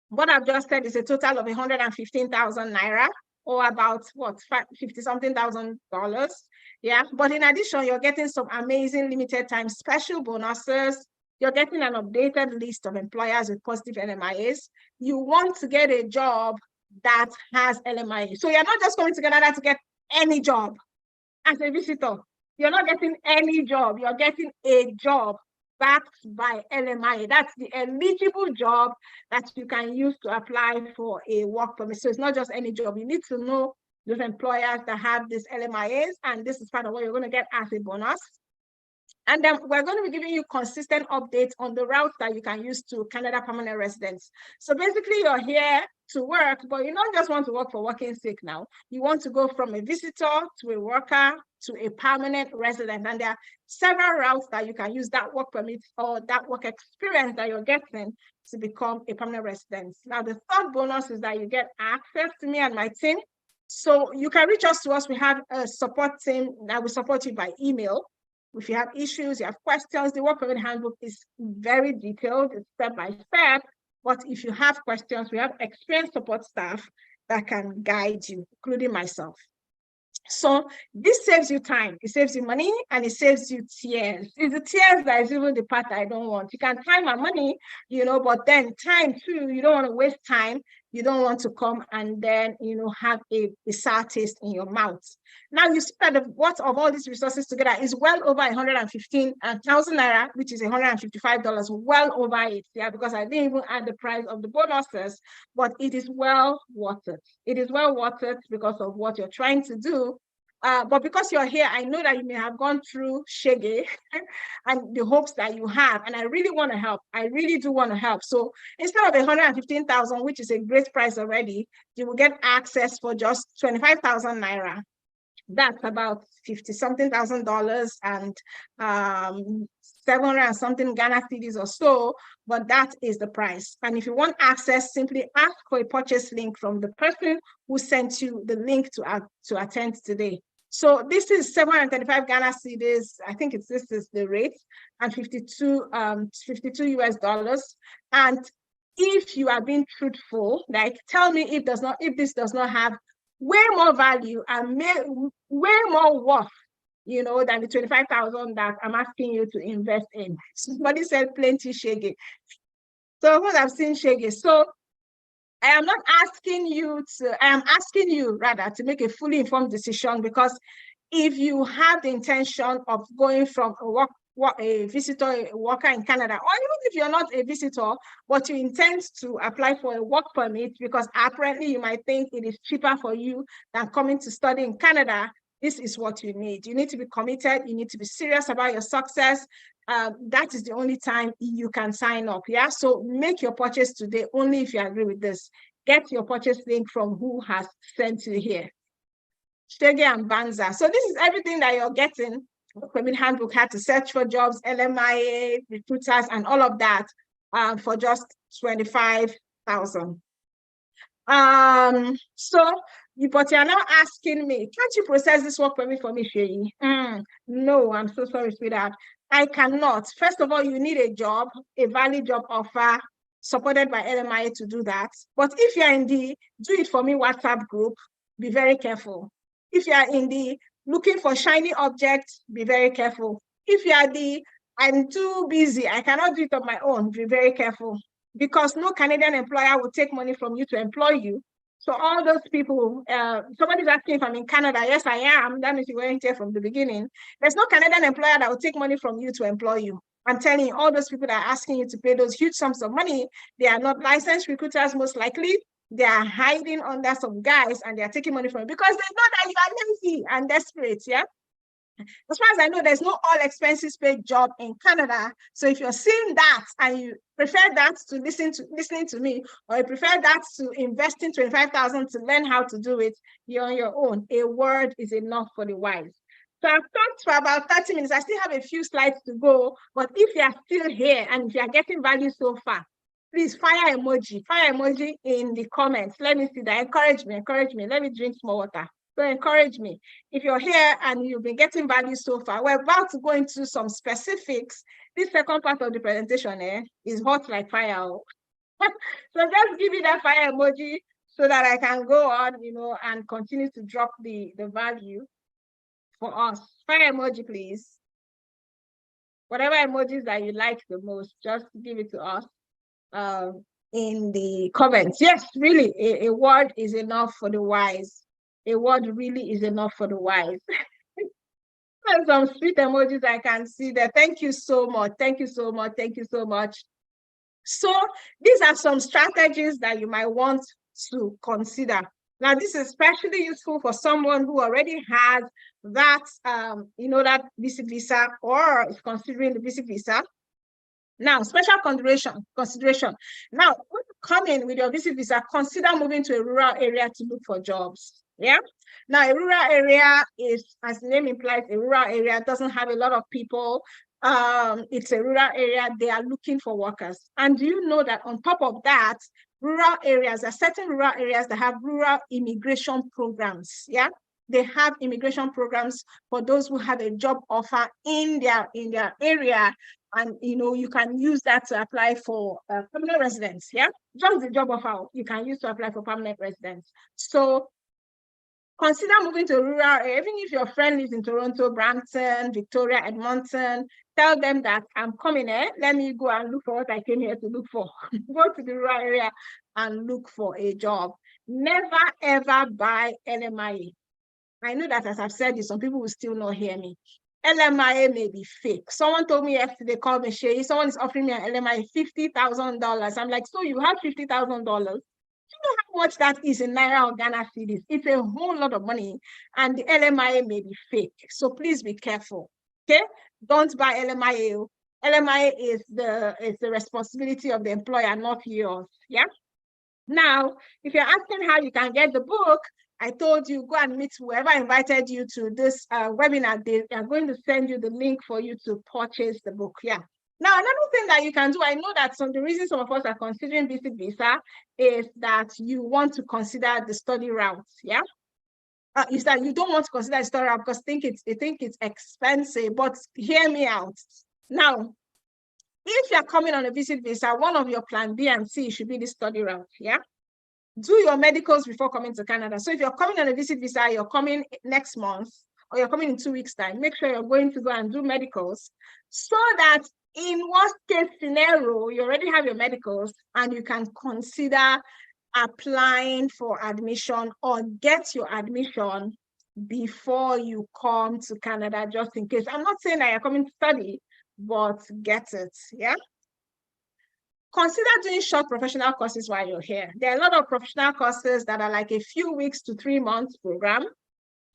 What I've just said is a total of 115,000 naira, or about what, 50-something thousand dollars. Yeah, but in addition, you're getting some amazing limited time special bonuses. You're getting an updated list of employers with positive LMIAs. You want to get a job that has LMIA. So you're not just going to Canada to get any job as a visitor. You're not getting any job. You're getting a job backed by LMIA. That's the eligible job that you can use to apply for a work permit. So it's not just any job. You need to know those employers that have these LMIAs, and this is part of what you're going to get as a bonus. And then we're going to be giving you consistent updates on the routes that you can use to Canada permanent residence. So basically, you're here to work, but you don't just want to work for working sake now. You want to go from a visitor to a worker to a permanent resident. And there are several routes that you can use that work permit or that work experience that you're getting to become a permanent resident. Now, the third bonus is that you get access to me and my team. So you can reach us to us. We have a support team that will support you by email. If you have issues, you have questions, the work permit handbook is very detailed, it's step by step. But if you have questions, we have experienced support staff that can guide you, including myself. So this saves you time, it saves you money, and it saves you tears. It's the tears that is even the part I don't want. You can time and money, you know, but then time too, you don't want to waste time. You don't want to come and then, you know, have a sour taste in your mouth. Now you see that what of all these resources together is well over 115,000 naira, which is $155, well over it. Yeah, because I didn't even add the price of the bonuses, but it is well worth it. It is well worth it because of what you're trying to do. But because you're here, I know that you may have gone through shege and the hopes that you have, and I really want to help. I really do want to help. So instead of 115,000, which is a great price already, you will get access for just 25,000 naira. That's about 50-something thousand dollars and 700 and something Ghana cedis or so, but that is the price. And if you want access, simply ask for a purchase link from the person who sent you the link to attend today. So this is 735 Ghana cedis. I think this is the rate, and 52 US dollars. And if you are being truthful, like tell me if this does not have way more value and way more worth, you know, than the 25,000 that I'm asking you to invest in. Somebody said plenty shege. So what I've seen shege. So I am asking you rather to make a fully informed decision, because if you have the intention of going from a visitor, a worker in Canada, or even if you're not a visitor, but you intend to apply for a work permit because apparently you might think it is cheaper for you than coming to study in Canada, this is what you need. You need to be committed. You need to be serious about your success. that is the only time you can sign up. Yeah, so make your purchase today only if you agree with this. Get your purchase link from who has sent you here. Shege and Banza. So this is everything that you're getting. Work Permit Handbook, how to search for jobs, LMIA, recruiters, and all of that for just 25,000. But you're now asking me, can't you process this work permit for me, Shay? No, I'm so sorry, sweetheart. I cannot. First of all, you need a job, a valid job offer, supported by LMIA to do that. But if you're in the do it for me WhatsApp group, be very careful. If you are in the looking for shiny objects, be very careful. If you are the I'm too busy, I cannot do it on my own, be very careful. Because no Canadian employer will take money from you to employ you. So all those people, somebody's asking if I'm in Canada. Yes, I am. That means you weren't here from the beginning. There's no Canadian employer that will take money from you to employ you. I'm telling you, all those people that are asking you to pay those huge sums of money, they are not licensed recruiters, most likely. They are hiding under some guys and they are taking money from you because they know that you are lazy and desperate, yeah? As far as I know, there's no all expenses paid job in Canada. So if you're seeing that and you prefer that to listening to me, or you prefer that to investing 25,000 to learn how to do it, you're on your own. A word is enough for the wise. So I've talked for about 30 minutes. I still have a few slides to go, but if you are still here and if you are getting value so far, please fire emoji in the comments. Let me see that. Encourage me. Let me drink some water. So encourage me. If you're here and you've been getting value so far, we're about to go into some specifics. This second part of the presentation is hot like fire. So just give me that fire emoji so that I can go on, and continue to drop the value for us. Fire emoji, please. Whatever emojis that you like the most, just give it to us in the comments. Yes, really, a word is enough for the wise. A word really is enough for the wise. And some sweet emojis I can see there. Thank you so much. Thank you so much. Thank you so much. So these are some strategies that you might want to consider. Now, this is especially useful for someone who already has that, that visit visa or is considering the visit visa. Now, special consideration. Now, when you come in with your visit visa, consider moving to a rural area to look for jobs. Yeah. Now, a rural area is, as the name implies, a rural area doesn't have a lot of people. It's a rural area. They are looking for workers. And do you know that on top of that, rural areas, there are certain rural areas that have rural immigration programs. Yeah. They have immigration programs for those who have a job offer in their area. And you can use that to apply for permanent residence. Yeah, just the job offer you can use to apply for permanent residence. So consider moving to a rural area. Even if your friend lives in Toronto, Brampton, Victoria, Edmonton, tell them that I'm coming here. Let me go and look for what I came here to look for. Go to the rural area and look for a job. Never ever buy LMIA. I know that, as I've said this, some people will still not hear me. LMIA may be fake. Someone told me yesterday, called me Shay, someone is offering me an LMIA $50,000. I'm like, so you have $50,000? Do you know how much that is in Naira or Ghana cedis? It's a whole lot of money, and the LMIA may be fake. So please be careful. Okay, don't buy LMIA. LMIA is the responsibility of the employer, not yours. Yeah. Now, if you're asking how you can get the book, I told you, go and meet whoever invited you to this webinar. They are going to send you the link for you to purchase the book. Yeah. Now, another thing that you can do, I know that the reason some of us are considering visit visa is that you want to consider the study route. Yeah. Is that you don't want to consider the study route because you think it's expensive, but hear me out. Now, if you're coming on a visit visa, one of your plan B and C should be the study route. Yeah. Do your medicals before coming to Canada. So if you're coming on a visit visa, you're coming next month, or you're coming in 2 weeks' time, make sure you're going to go and do medicals so that in worst case scenario, you already have your medicals and you can consider applying for admission or get your admission before you come to Canada, just in case. I'm not saying that you're coming to study, but get it, yeah? Consider doing short professional courses while you're here. There are a lot of professional courses that are like a few weeks to 3 months program.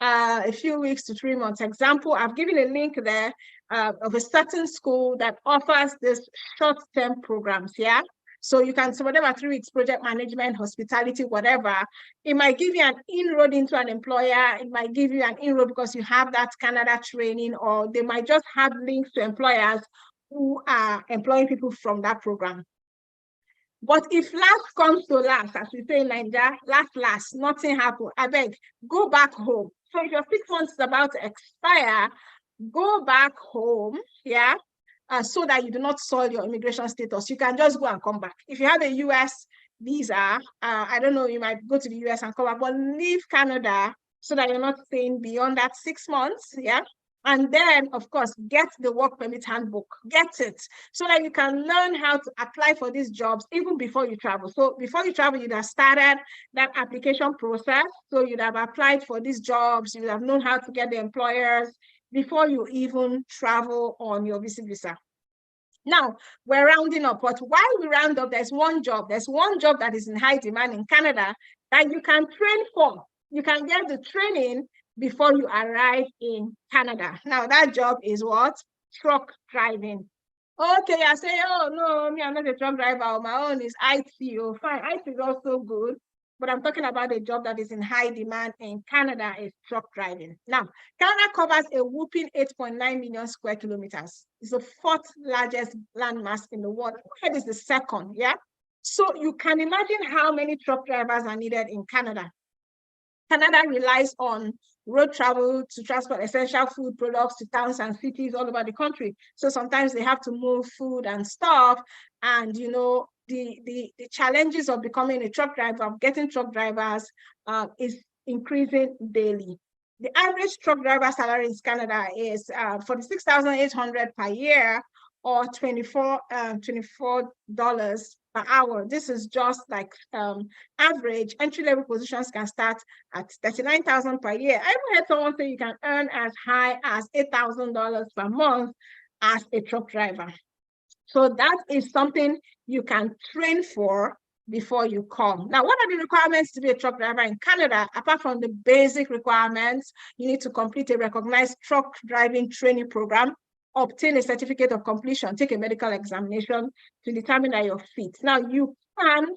a few weeks to 3 months. Example, I've given a link there of a certain school that offers this short-term programs, yeah? So you can, so whatever, 3 weeks, project management, hospitality, whatever, it might give you an inroad into an employer. It might give you an inroad because you have that Canada training, or they might just have links to employers who are employing people from that program. But if last comes to last, as we say in Nigeria, last, nothing happened. I beg, go back home. So if your 6 months is about to expire, go back home, yeah, so that you do not soil your immigration status. You can just go and come back. If you have a US visa, I don't know, you might go to the US and come back, but leave Canada so that you're not staying beyond that 6 months, yeah. And then, of course, get the work permit handbook, get it, so that you can learn how to apply for these jobs even before you travel. So before you travel, you'd have started that application process. So you'd have applied for these jobs, you'd have known how to get the employers before you even travel on your visa. Now, we're rounding up, but while we round up, there's one job that is in high demand in Canada that you can train for. You can get the training before you arrive in Canada. Now, that job is what? Truck driving. Okay, I say, oh, no, me, I'm not a truck driver. My own is IT. Oh, fine, IT is also good. But I'm talking about a job that is in high demand in Canada, is truck driving. Now, Canada covers a whopping 8.9 million square kilometers. It's the 4th largest landmass in the world. It is the 2nd, yeah? So you can imagine how many truck drivers are needed in Canada. Canada relies on road travel to transport essential food products to towns and cities all over the country. So sometimes they have to move food and stuff. And, you know, the challenges of becoming a truck driver, of getting truck drivers, is increasing daily. The average truck driver salary in Canada is $46,800 per year, or $24 per hour. This is just like average. Entry-level positions can start at $39,000 per year. I even heard someone say you can earn as high as $8,000 per month as a truck driver. So that is something you can train for before you come. Now, what are the requirements to be a truck driver in Canada? Apart from the basic requirements, you need to complete a recognized truck driving training program, obtain a certificate of completion, take a medical examination to determine that you're fit. Now, you can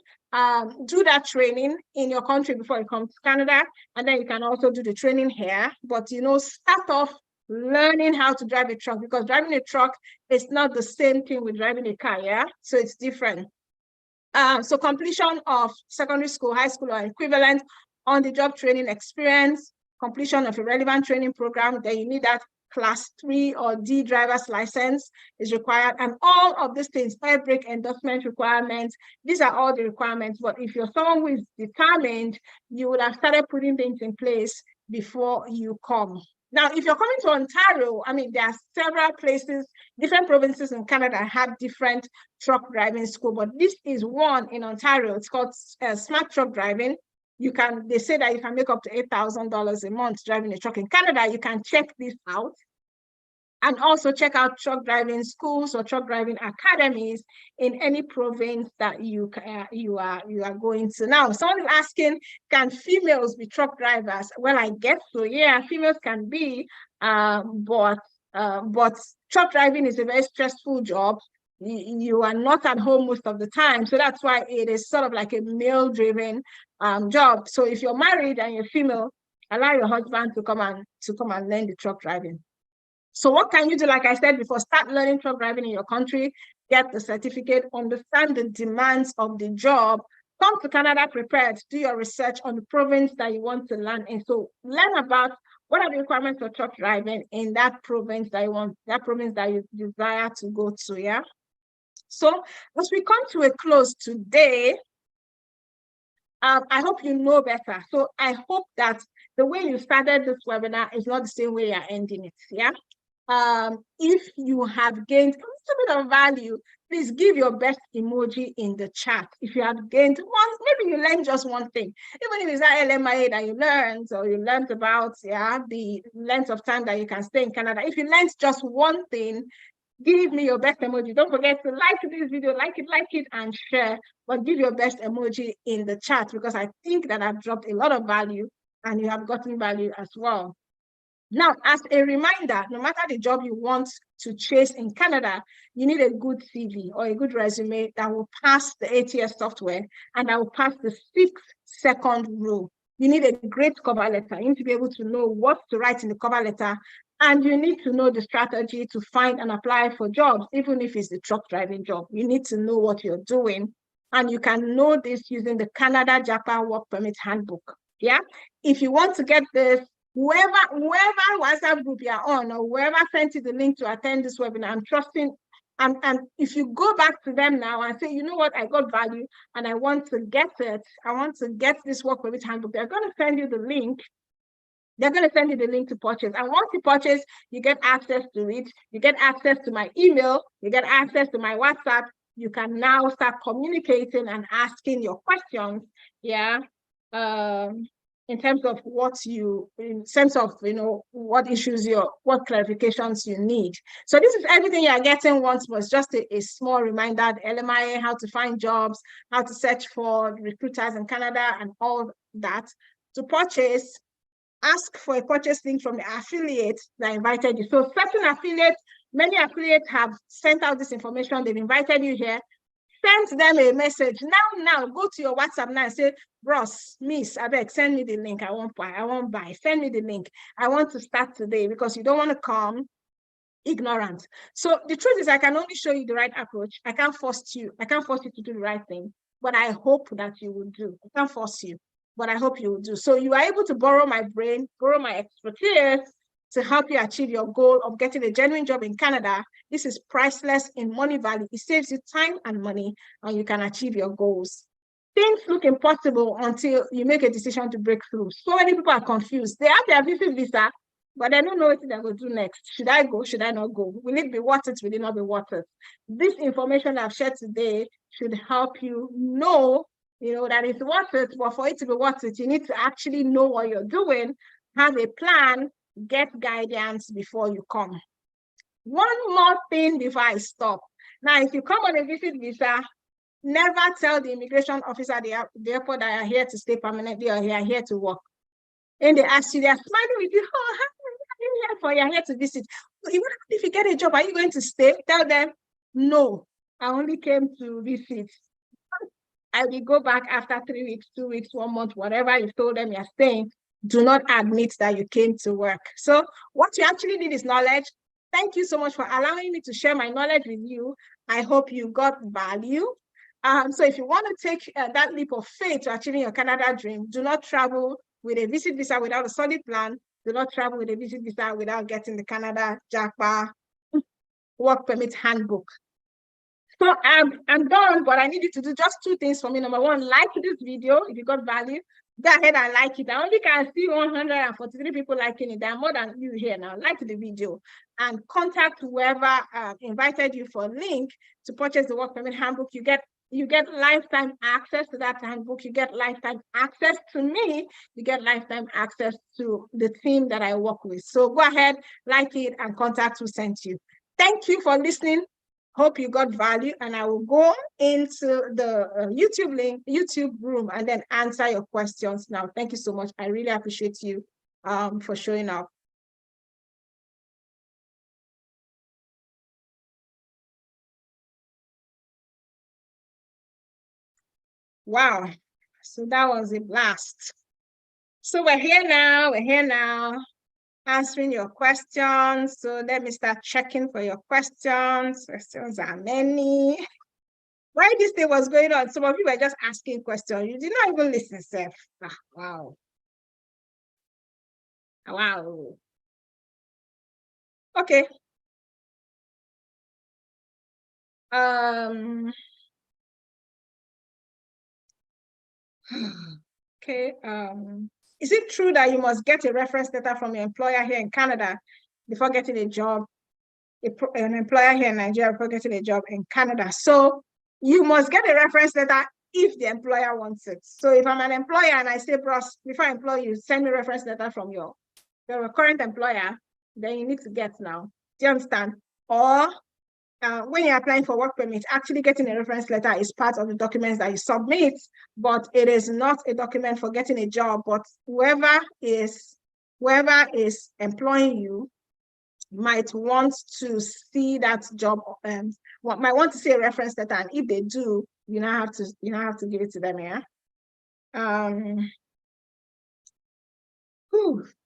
do that training in your country before you come to Canada, and then you can also do the training here. But, you know, start off learning how to drive a truck, because driving a truck is not the same thing with driving a car, yeah? So it's different. So completion of secondary school, high school, or equivalent on-the-job training experience, completion of a relevant training program, then you need that class 3 or D driver's license is required, and all of these things, air brake endorsement requirements, these are all the requirements. But if you're someone who is determined, you would have started putting things in place before you come. Now, if you're coming to Ontario, I mean, there are several places, different provinces in Canada have different truck driving school, but this is one in Ontario. It's called Smart Truck Driving. They say that you can make up to $8,000 a month driving a truck in Canada. You can check this out. And also check out truck driving schools or truck driving academies in any province that you are going to. Now, someone is asking, can females be truck drivers? Well, I guess so. Yeah, females can be, but truck driving is a very stressful job. You are not at home most of the time, so that's why it is sort of like a male-driven job. So if you're married and you're female, allow your husband to come and learn the truck driving. So what can you do? Like I said before, start learning truck driving in your country, get the certificate, understand the demands of the job, come to Canada prepared, do your research on the province that you want to learn in. So learn about what are the requirements for truck driving in that province that you want, that province that you desire to go to, yeah? So as we come to a close today, I hope you know better. So I hope that the way you started this webinar is not the same way you're ending it, yeah? If you have gained a little bit of value, please give your best emoji in the chat. If you have gained one, maybe you learned just one thing, even if it's that LMIA that you learned, or you learned about the length of time that you can stay in Canada. If you learned just one thing, give me your best emoji. Don't forget to like this video, like it, and share. But give your best emoji in the chat, because I think that I've dropped a lot of value and you have gotten value as well. Now, as a reminder, no matter the job you want to chase in Canada, you need a good CV or a good resume that will pass the ATS software and that will pass the 6-second rule. You need a great cover letter. You need to be able to know what to write in the cover letter, and you need to know the strategy to find and apply for jobs, even if it's the truck driving job. You need to know what you're doing, and you can know this using the Canada JAPA Work Permit Handbook. Yeah, if you want to get this, whoever WhatsApp group you're on, or whoever sent you the link to attend this webinar, I'm trusting. And if you go back to them now and say, you know what, I got value and I want to get it, I want to get this Work Permit Handbook, they're going to send you the link. They're going to send you the link to purchase. And once you purchase, you get access to it. You get access to my email. You get access to my WhatsApp. You can now start communicating and asking your questions. Yeah. In terms of what issues what clarifications you need. So this is everything you're getting once, but it's just a small reminder, the LMIA, how to find jobs, how to search for recruiters in Canada and all that. To purchase, ask for a purchase link from the affiliate that invited you. So certain affiliates, many affiliates have sent out this information, they've invited you here. Send them a message now. Go to your WhatsApp now and say, Bros, Miss, abeg, send me the link. I won't buy. Send me the link. I want to start today, because you don't want to come ignorant. So the truth is, I can only show you the right approach. I can't force you. I can't force you to do the right thing, but I hope that you will do. I can't force you, but I hope you will do. So you are able to borrow my brain, borrow my expertise to help you achieve your goal of getting a genuine job in Canada. This is priceless in money value. It saves you time and money, and you can achieve your goals. Things look impossible until you make a decision to break through. So many people are confused. They have their visit visa, but they don't know what they're going to do next. Should I go? Should I not go? Will it be worth it? Will it not be worth it? This information I've shared today should help you know, that it's worth it. But for it to be worth it, you need to actually know what you're doing, have a plan, get guidance before you come. One more thing before I stop. Now, if you come on a visit visa, never tell the immigration officer at the airport that you're here to stay permanently or you're here to work. And they ask you, they're smiling with you, oh, how are you here for? You're here to visit. Even if you get a job, are you going to stay? Tell them, no, I only came to visit. I will go back after 3 weeks, 2 weeks, 1 month, whatever you told them you're staying. Do not admit that you came to work. So what you actually need is knowledge. Thank you so much for allowing me to share my knowledge with you. I hope you got value. So if you want to take that leap of faith to achieving your Canada dream, do not travel with a visit visa without a solid plan. Do not travel with a visit visa without getting the Canada JAPA Work Permit Handbook. So I'm done, but I need you to do just 2 things for me. Number 1, like this video if you got value. Go ahead and like it. I only can see 143 people liking it. There are more than you here now. Like the video and contact whoever invited you for a link to purchase the Work Permit Handbook. You get lifetime access to that handbook. You get lifetime access to me. You get lifetime access to the team that I work with. So go ahead, like it, and contact who sent you. Thank you for listening. Hope you got value, and I will go into the YouTube room and then answer your questions now. Thank you so much. I really appreciate you for showing up. Wow, so that was a blast. So we're here now, answering your questions. So let me start checking for your questions. Questions are many. While this thing was going on, some of you were just asking questions. You did not even listen, Seth. Wow. Wow. Okay. Okay. Is it true that you must get a reference letter from your employer here in Canada before getting a job? An employer here in Nigeria before getting a job in Canada. So you must get a reference letter if the employer wants it. So if I'm an employer and I say, bros, before I employ you, send me a reference letter from your current employer, then you need to get now. Do you understand? Or when you're applying for work permit, actually getting a reference letter is part of the documents that you submit, but it is not a document for getting a job. But whoever is employing you might want to see that job, might want to see a reference letter, and if they do, you now have to give it to them. Yeah.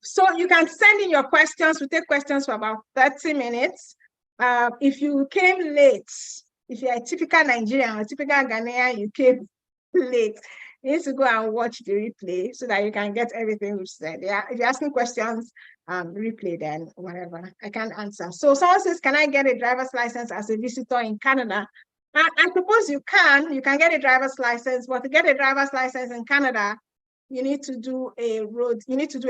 So you can send in your questions. We take questions for about 30 minutes. If you came late, if you're a typical Nigerian or typical Ghanaian, you came late, you need to go and watch the replay so that you can get everything we've said. Yeah, if you're asking questions, replay then, whatever. I can't answer. So someone says, can I get a driver's license as a visitor in Canada? I suppose you can get a driver's license, but to get a driver's license in Canada, you need to do a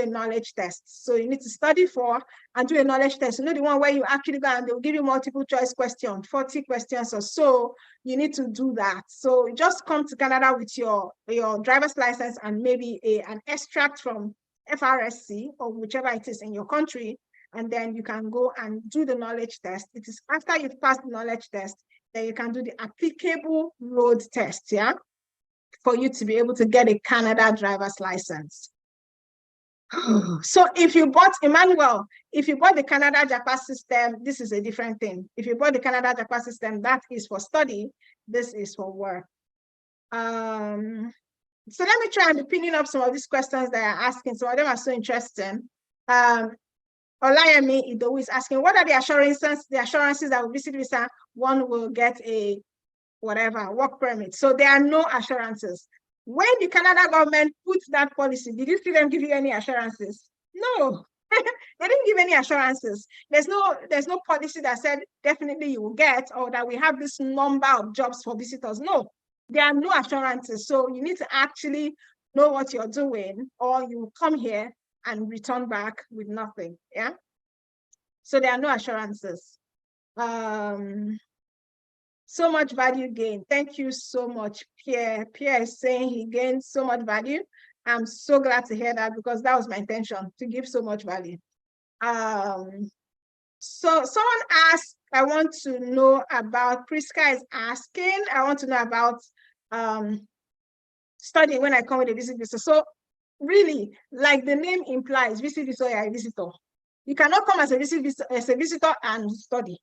knowledge test. So you need to study for and do a knowledge test. You know, the one where you actually go and they'll give you multiple choice questions, 40 questions or so. You need to do that. So just come to Canada with your driver's license and maybe an extract from FRSC or whichever it is in your country, and then you can go and do the knowledge test. It is after you've passed the knowledge test, then you can do the applicable road test, yeah, for you to be able to get a Canada driver's license. So if you bought, Emmanuel, if you bought the Canada JAPA system, this is a different thing. If you bought the Canada JAPA system, that is for study, this is for work. So let me try and be pinning up some of these questions that are asking. Some of them are so interesting. Olayemi Idowu is asking, what are the assurances that with visit visa, one will get a whatever, work permit? So there are no assurances. When the Canada government puts that policy, did you see them give you any assurances? No, they didn't give any assurances. There's no policy that said definitely you will get, or that we have this number of jobs for visitors. No, there are no assurances. So you need to actually know what you're doing, or you will come here and return back with nothing. Yeah. So there are no assurances. So much value gained. Thank you so much, Pierre. Pierre is saying he gained so much value. I'm so glad to hear that, because that was my intention, to give so much value. So someone asked, I want to know about, Priska is asking, I want to know about studying when I come with a visit visa. So really, like the name implies, visit visa, you're a visitor. You cannot come as a visitor and study.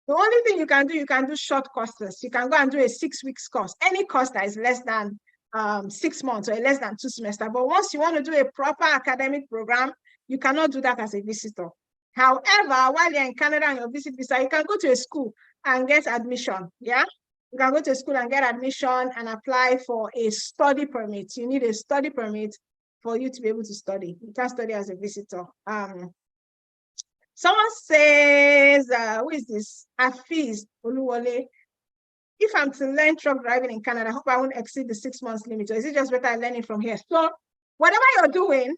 The only thing you can do short courses. You can go and do a 6-week course, any course that is less than 6 months or less than 2 semesters. But once you want to do a proper academic program, you cannot do that as a visitor. However, while you're in Canada on your visit visa, you can go to a school and get admission. Yeah, you can go to a school and get admission and apply for a study permit. You need a study permit for you to be able to study. You can't study as a visitor. Someone says, who is this? Afiz Oluwole. If I'm to learn truck driving in Canada, I hope I won't exceed the 6 months limit. Or is it just better learning from here? So whatever you're doing,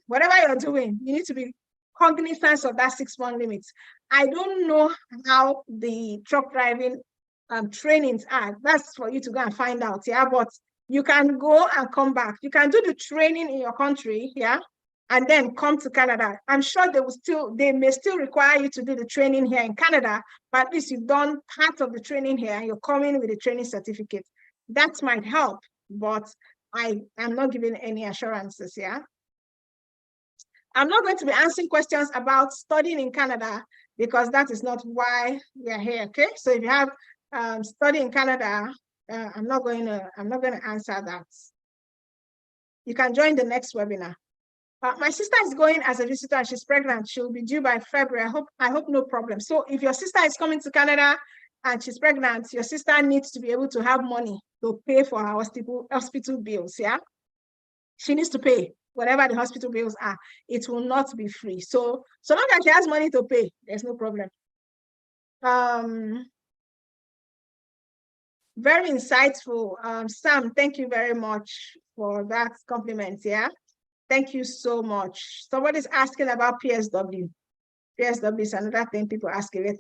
you need to be cognizant of that 6-month limit. I don't know how the truck driving trainings are. That's for you to go and find out. Yeah, but you can go and come back. You can do the training in your country. Yeah. And then come to Canada. I'm sure they may still require you to do the training here in Canada, but at least you've done part of the training here and you're coming with a training certificate. That might help, but I am not giving any assurances. Yeah. I'm not going to be answering questions about studying in Canada, because that is not why we are here. Okay. So if you have study in Canada, I'm not going to answer that. You can join the next webinar. My sister is going as a visitor and she's pregnant. She'll be due by February. I hope no problem. So if your sister is coming to Canada and she's pregnant, your sister needs to be able to have money to pay for her hospital bills. Yeah, she needs to pay whatever the hospital bills are. It will not be free. So long as she has money to pay, there's no problem. Very insightful, Sam. Thank you very much for that compliment. Yeah. Thank you so much. Somebody's asking about PSW. PSW is another thing people ask a lot.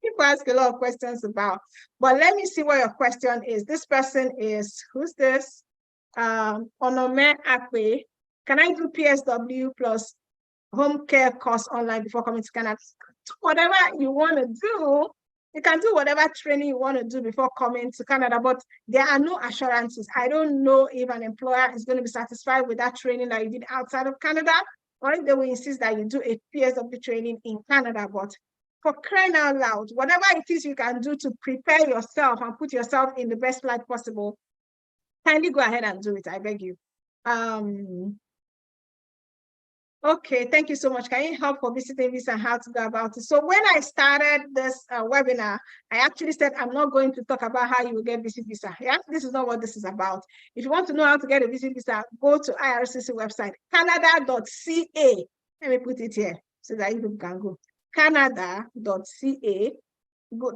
People ask a lot of questions about. But let me see what your question is. This person is, who's this? Onome Akwe. Can I do PSW plus home care course online before coming to Canada? Whatever you want to do, You can do whatever training you want to do before coming to Canada, but there are no assurances. I don't know if an employer is going to be satisfied with that training that you did outside of Canada, or if they will insist that you do a PSW training in Canada. But for crying out loud, whatever it is you can do to prepare yourself and put yourself in the best light possible, kindly go ahead and do it, I beg you. Okay, thank you so much. Can you help for visiting visa and how to go about it? So when I started this webinar, I actually said I'm not going to talk about how you will get visit visa. Yeah, this is not what this is about. If you want to know how to get a visit visa, go to IRCC website, canada.ca. Let me put it here so that you can go. Canada.ca.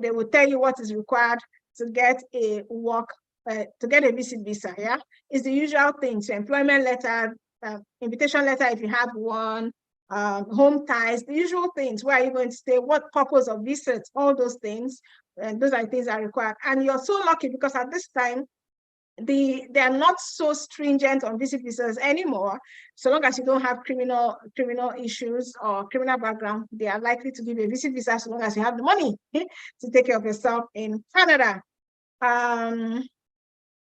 They will tell you what is required to get a to get a visit visa. Yeah, it's the usual things: so employment letter, invitation letter if you have one, home ties, the usual things. Where are you going to stay? What purpose of visit? All those things, and those are things that are required. And you're so lucky because at this time, they are not so stringent on visit visas anymore. So long as you don't have criminal issues or criminal background, they are likely to give you a visit visa so long as you have the money to take care of yourself in Canada.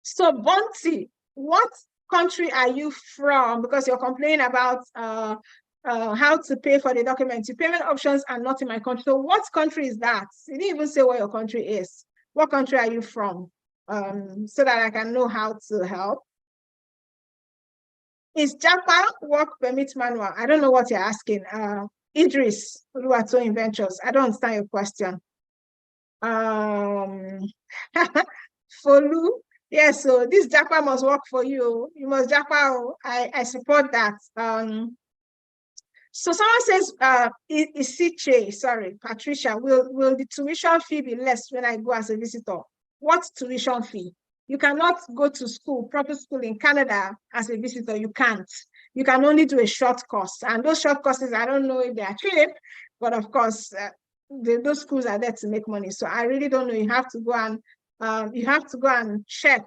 So Bonti, what country are you from? Because you're complaining about how to pay for the documents. Your payment options are not in my country. So what country is that? You didn't even say where your country is. What country are you from? So that I can know how to help. Is Japa work permit manual? I don't know what you're asking. Idris, Oluwatoyin Ventures. I don't understand your question. Folu, yes, so this Japa must work for you. You must Japa. I support that. So someone says, Isiche, sorry, Patricia, will the tuition fee be less when I go as a visitor? What tuition fee? You cannot go to school, proper school in Canada as a visitor. You can't. You can only do a short course. And those short courses, I don't know if they are cheap, but of course, those schools are there to make money. So I really don't know. You have to go and check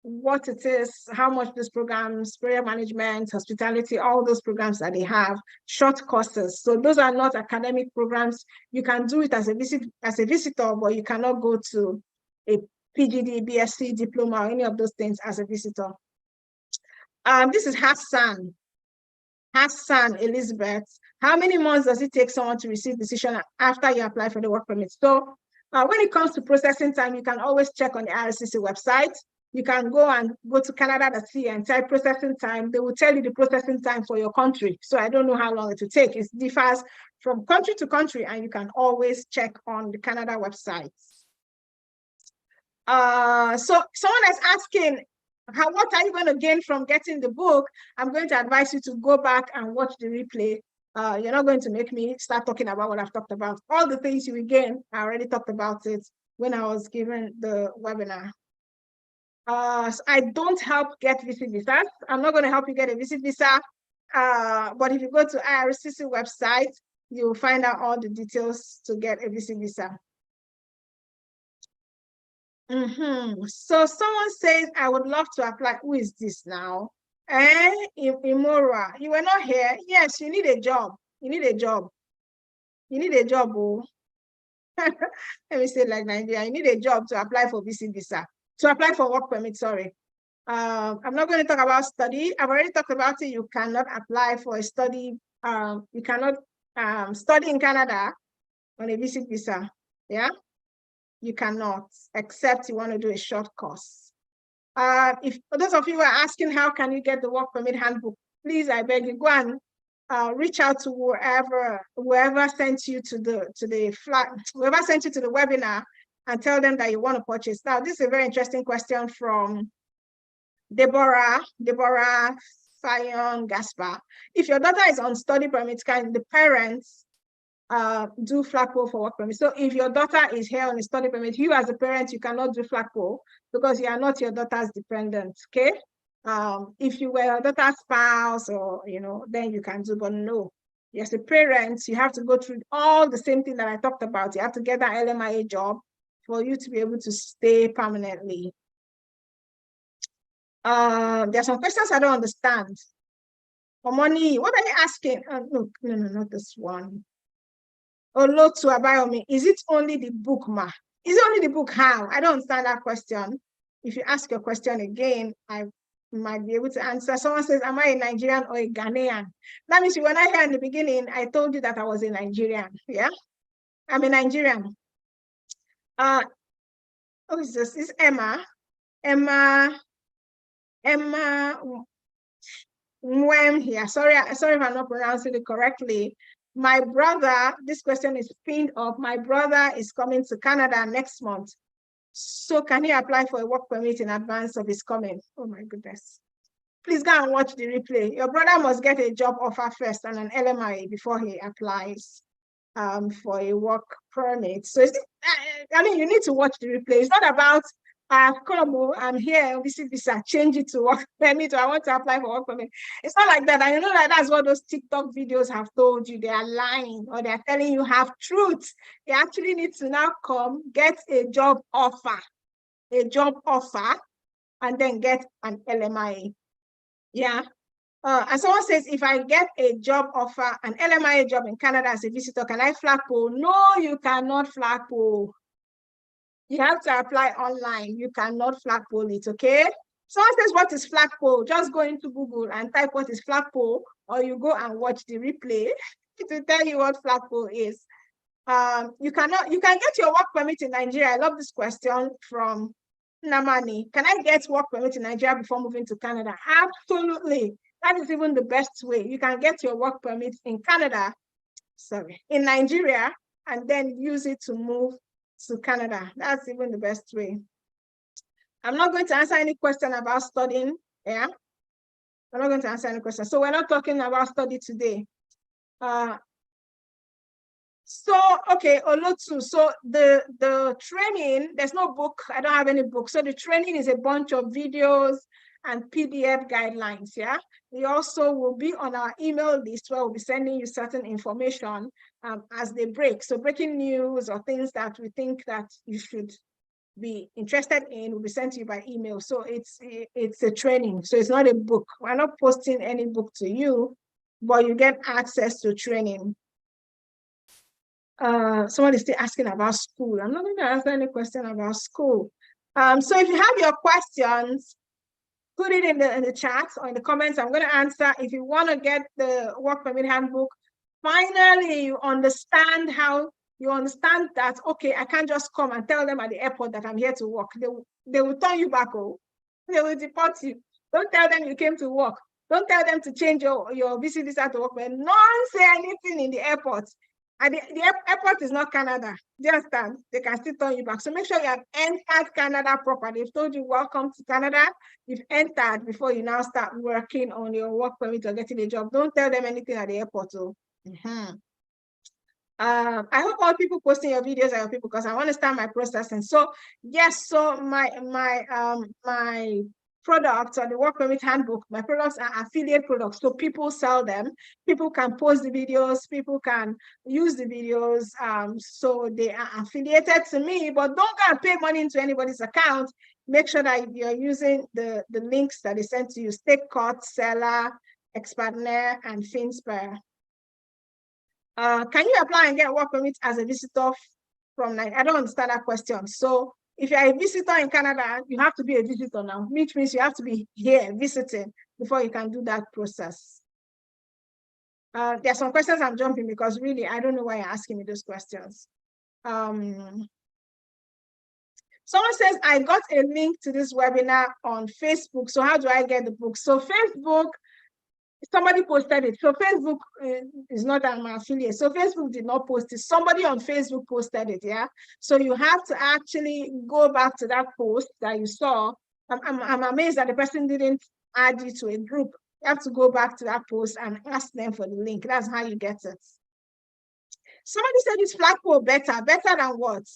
what it is, how much these programs, prayer management, hospitality, all those programs that they have, short courses. So those are not academic programs. You can do it as a visitor, but you cannot go to a PGD, BSc, diploma, or any of those things as a visitor. This is Hassan Elizabeth. How many months does it take someone to receive decision after you apply for the work permit? So when it comes to processing time, you can always check on the IRCC website. You can go to Canada.ca and type processing time. They will tell you the processing time for your country. So I don't know how long it will take. It differs from country to country, and you can always check on the Canada website. So someone is asking, what are you going to gain from getting the book? I'm going to advise you to go back and watch the replay. You're not going to make me start talking about what I've talked about. All the things you will gain, I already talked about it when I was giving the webinar. So I don't help get visit visas. I'm not going to help you get a visit visa. But if you go to IRCC website, you'll find out all the details to get a visit visa. So someone says, I would love to apply. Who is this now? Imora, you were not here. Yes, you need a job. You need a job. You need a job. Oh. Let me say it like Nigeria. You need a job to apply for visa. To apply for work permit, sorry. I'm not going to talk about study. I've already talked about it. You cannot apply for a study. You cannot study in Canada on a visit visa. Yeah. You cannot, except you want to do a short course. If those of you are asking how can you get the work permit handbook, please, I beg you, go and reach out to whoever sent you to the whoever sent you to the webinar, and tell them that you want to purchase. Now, this is a very interesting question from Deborah Fayon Gaspar. If your daughter is on study permit, can the parents do flagpole for work permit? So if your daughter is here on a study permit, you as a parent, you cannot do flagpole because you are not your daughter's dependent, okay? If you were your daughter's spouse or, then you can do, but no. As a parent, you have to go through all the same thing that I talked about. You have to get that LMIA job for you to be able to stay permanently. There are some questions I don't understand. For money, what are you asking? No, not this one. Olotu Abayomi, is it only the book, ma? Is it only the book? How? I don't understand that question. If you ask your question again, I might be able to answer. Someone says, am I a Nigerian or a Ghanaian? That means when I heard in the beginning, I told you that I was a Nigerian. Yeah, I'm a Nigerian. Oh, is this? Is Emma? Emma Mwem here. Sorry if I'm not pronouncing it correctly. My brother, this question is pinned up. My brother is coming to Canada next month. So can he apply for a work permit in advance of his coming? Oh my goodness. Please go and watch the replay. Your brother must get a job offer first and an LMI before he applies for a work permit. So I mean, you need to watch the replay. It's not about I'm here, visit visa, change it to work permit, or I want to apply for work permit. It's not like that. And you know that that's what those TikTok videos have told you. They are lying, or they're telling you half truth. You actually need to now come, get a job offer, and then get an LMIA. Yeah. And someone says, if I get a job offer, an LMIA job in Canada as a visitor, can I flagpole? No, you cannot flagpole. You have to apply online. You cannot flagpole it, okay? Someone says, what is flagpole? Just go into Google and type what is flagpole, or you go and watch the replay to tell you what flagpole is. You can get your work permit in Nigeria. I love this question from Namani. Can I get work permit in Nigeria before moving to Canada? Absolutely. That is even the best way. You can get your work permit in in Nigeria, and then use it to move to Canada. That's even the best way. I'm not going to answer any question about studying. Yeah, I'm not going to answer any question. So we're not talking about study today. Okay, Olotu. So the training, there's no book. I don't have any book. So the training is a bunch of videos and PDF guidelines. Yeah, we also will be on our email list where we'll be sending you certain information as they break. So breaking news or things that we think that you should be interested in will be sent to you by email. So it's a training. So it's not a book. We're not posting any book to you, but you get access to training. Someone is still asking about school. I'm not going to answer any question about school. So if you have your questions, put it in the chat or in the comments. I'm going to answer. If you want to get the work permit handbook, finally you understand that, okay, I can't just come and tell them at the airport that I'm here to work. They will turn you back. Oh, they will deport you. Don't tell them you came to work. Don't tell them to change your visa to work. But none say anything in the airport. And the airport is not Canada. Do you understand? They can still turn you back. So make sure you have entered Canada properly. They've told you welcome to Canada. You've entered before you now start working on your work permit or getting a job. Don't tell them anything at the airport. Oh. I hope all people posting your videos are your people, because I want to start my processing. So yes, so my products or the work permit handbook, my products are affiliate products. So people sell them, people can post the videos, people can use the videos. So they are affiliated to me, but don't go and pay money into anybody's account. Make sure that you're using the links that they sent to you: StakeCut, Seller, Expandner, and Finspire. Can you apply and get work permit as a visitor from Nigeria? I don't understand that question. So if you're a visitor in Canada, you have to be a visitor now, which means you have to be here visiting before you can do that process. There are some questions I'm jumping because really, I don't know why you're asking me those questions. Someone says, I got a link to this webinar on Facebook. So how do I get the book? So Facebook, somebody posted it. So Facebook is not an affiliate. So Facebook did not post it. Somebody on Facebook posted it, yeah? So you have to actually go back to that post that you saw. I'm amazed that the person didn't add you to a group. You have to go back to that post and ask them for the link. That's how you get it. Somebody said it's flagpole better. Better than what?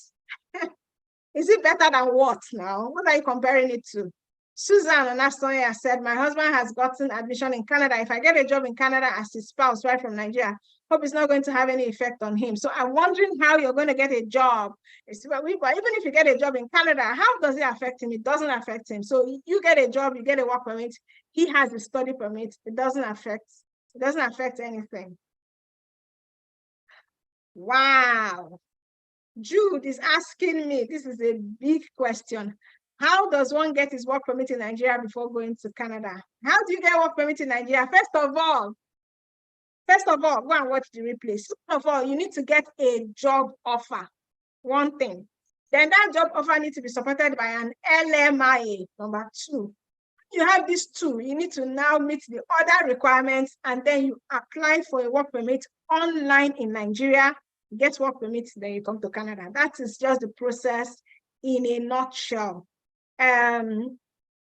Is it better than what now? What are you comparing it to? Susan Anastonia said, my husband has gotten admission in Canada. If I get a job in Canada as his spouse right from Nigeria, hope it's not going to have any effect on him. So I'm wondering how you're going to get a job. But even if you get a job in Canada, how does it affect him? It doesn't affect him. So you get a job, you get a work permit. He has a study permit. It doesn't affect anything. Wow. Jude is asking me, this is a big question. How does one get his work permit in Nigeria before going to Canada? How do you get work permit in Nigeria? First of all, go and watch the replay. First of all, you need to get a job offer. One thing. Then that job offer needs to be supported by an LMIA. Number two. You have these two, you need to now meet the other requirements, and then you apply for a work permit online in Nigeria, get work permit, then you come to Canada. That is just the process in a nutshell. I don't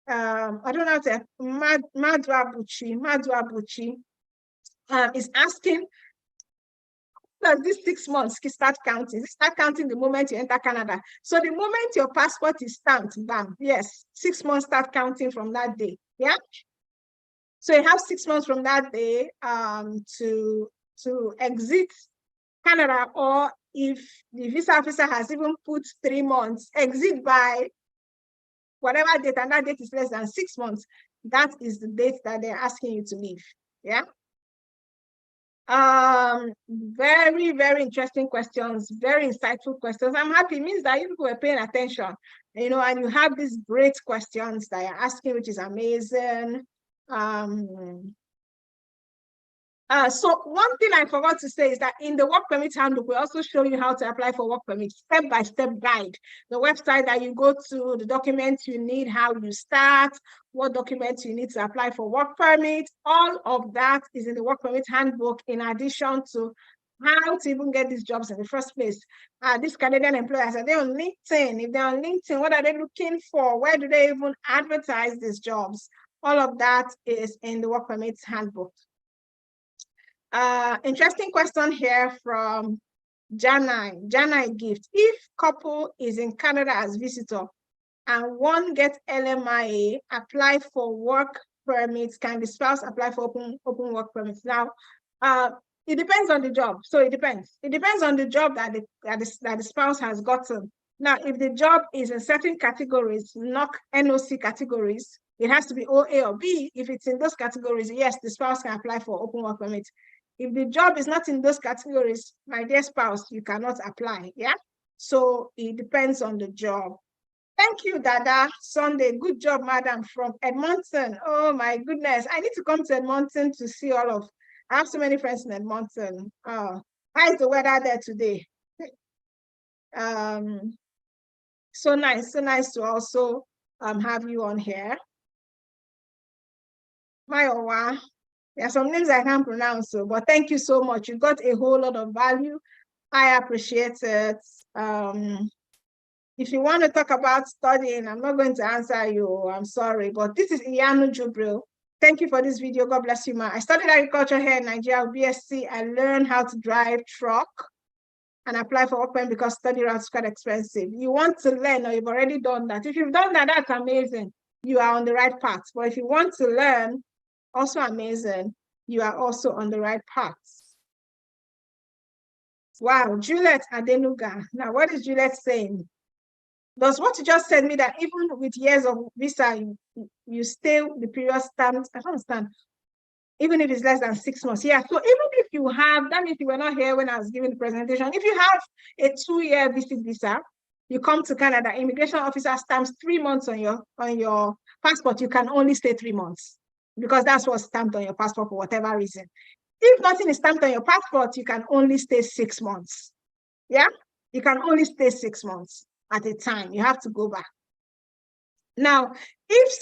know how to, Madwabuchi is asking, does this 6 months start counting? Start counting the moment you enter Canada. So the moment your passport is stamped, bam, yes, 6 months start counting from that day. Yeah. So you have 6 months from that day to exit Canada, or if the visa officer has even put 3 months, exit by whatever date, and that date is less than 6 months, that is the date that they're asking you to leave. Yeah. Very, very interesting questions, very insightful questions. I'm happy. It means that you people were paying attention, you know, and you have these great questions that you're asking, which is amazing. So one thing I forgot to say is that in the work permit handbook, we also show you how to apply for work permit, step-by-step guide. The website that you go to, the documents you need, how you start, what documents you need to apply for work permit, all of that is in the work permit handbook, in addition to how to even get these jobs in the first place. These Canadian employers, are they on LinkedIn? If they're on LinkedIn, what are they looking for? Where do they even advertise these jobs? All of that is in the work permit handbook. Interesting question here from Janai Gift. If couple is in Canada as visitor and one gets LMIA, apply for work permits, can the spouse apply for open work permits? Now, it depends on the job. So it depends. It depends on the job that the spouse has gotten. Now, if the job is in certain categories, NOC categories, it has to be OA or B. If it's in those categories, yes, the spouse can apply for open work permit. If the job is not in those categories, my dear spouse, you cannot apply. Yeah. So it depends on the job. Thank you, Dada Sunday. Good job, madam, from Edmonton. Oh my goodness. I need to come to Edmonton to see all of. I have so many friends in Edmonton. How is the weather there today? So nice to also have you on here. Mayowa. There are some names I can't pronounce, but thank you so much. You got a whole lot of value. I appreciate it. If you want to talk about studying, I'm not going to answer you. I'm sorry, but this is Iyanu Jubril. Thank you for this video. God bless you, ma. I studied agriculture here in Nigeria, BSc. I learned how to drive truck and apply for work permit because study route is quite expensive. You want to learn, or you've already done that. If you've done that, that's amazing. You are on the right path. But if you want to learn, also amazing, you are also on the right path. Wow, Juliet Adenuga. Now, what is Juliet saying? Does what you just said me that even with years of visa, you stay the period stamped? I don't understand. Even if it's less than 6 months. Yeah, so even if you have, that means you were not here when I was giving the presentation. If you have a 2-year visit visa, you come to Canada, immigration officer stamps 3 months on your passport, you can only stay 3 months because that's what's stamped on your passport for whatever reason. If nothing is stamped on your passport, you can only stay 6 months. Yeah, you can only stay 6 months at a time. You have to go back. Now, if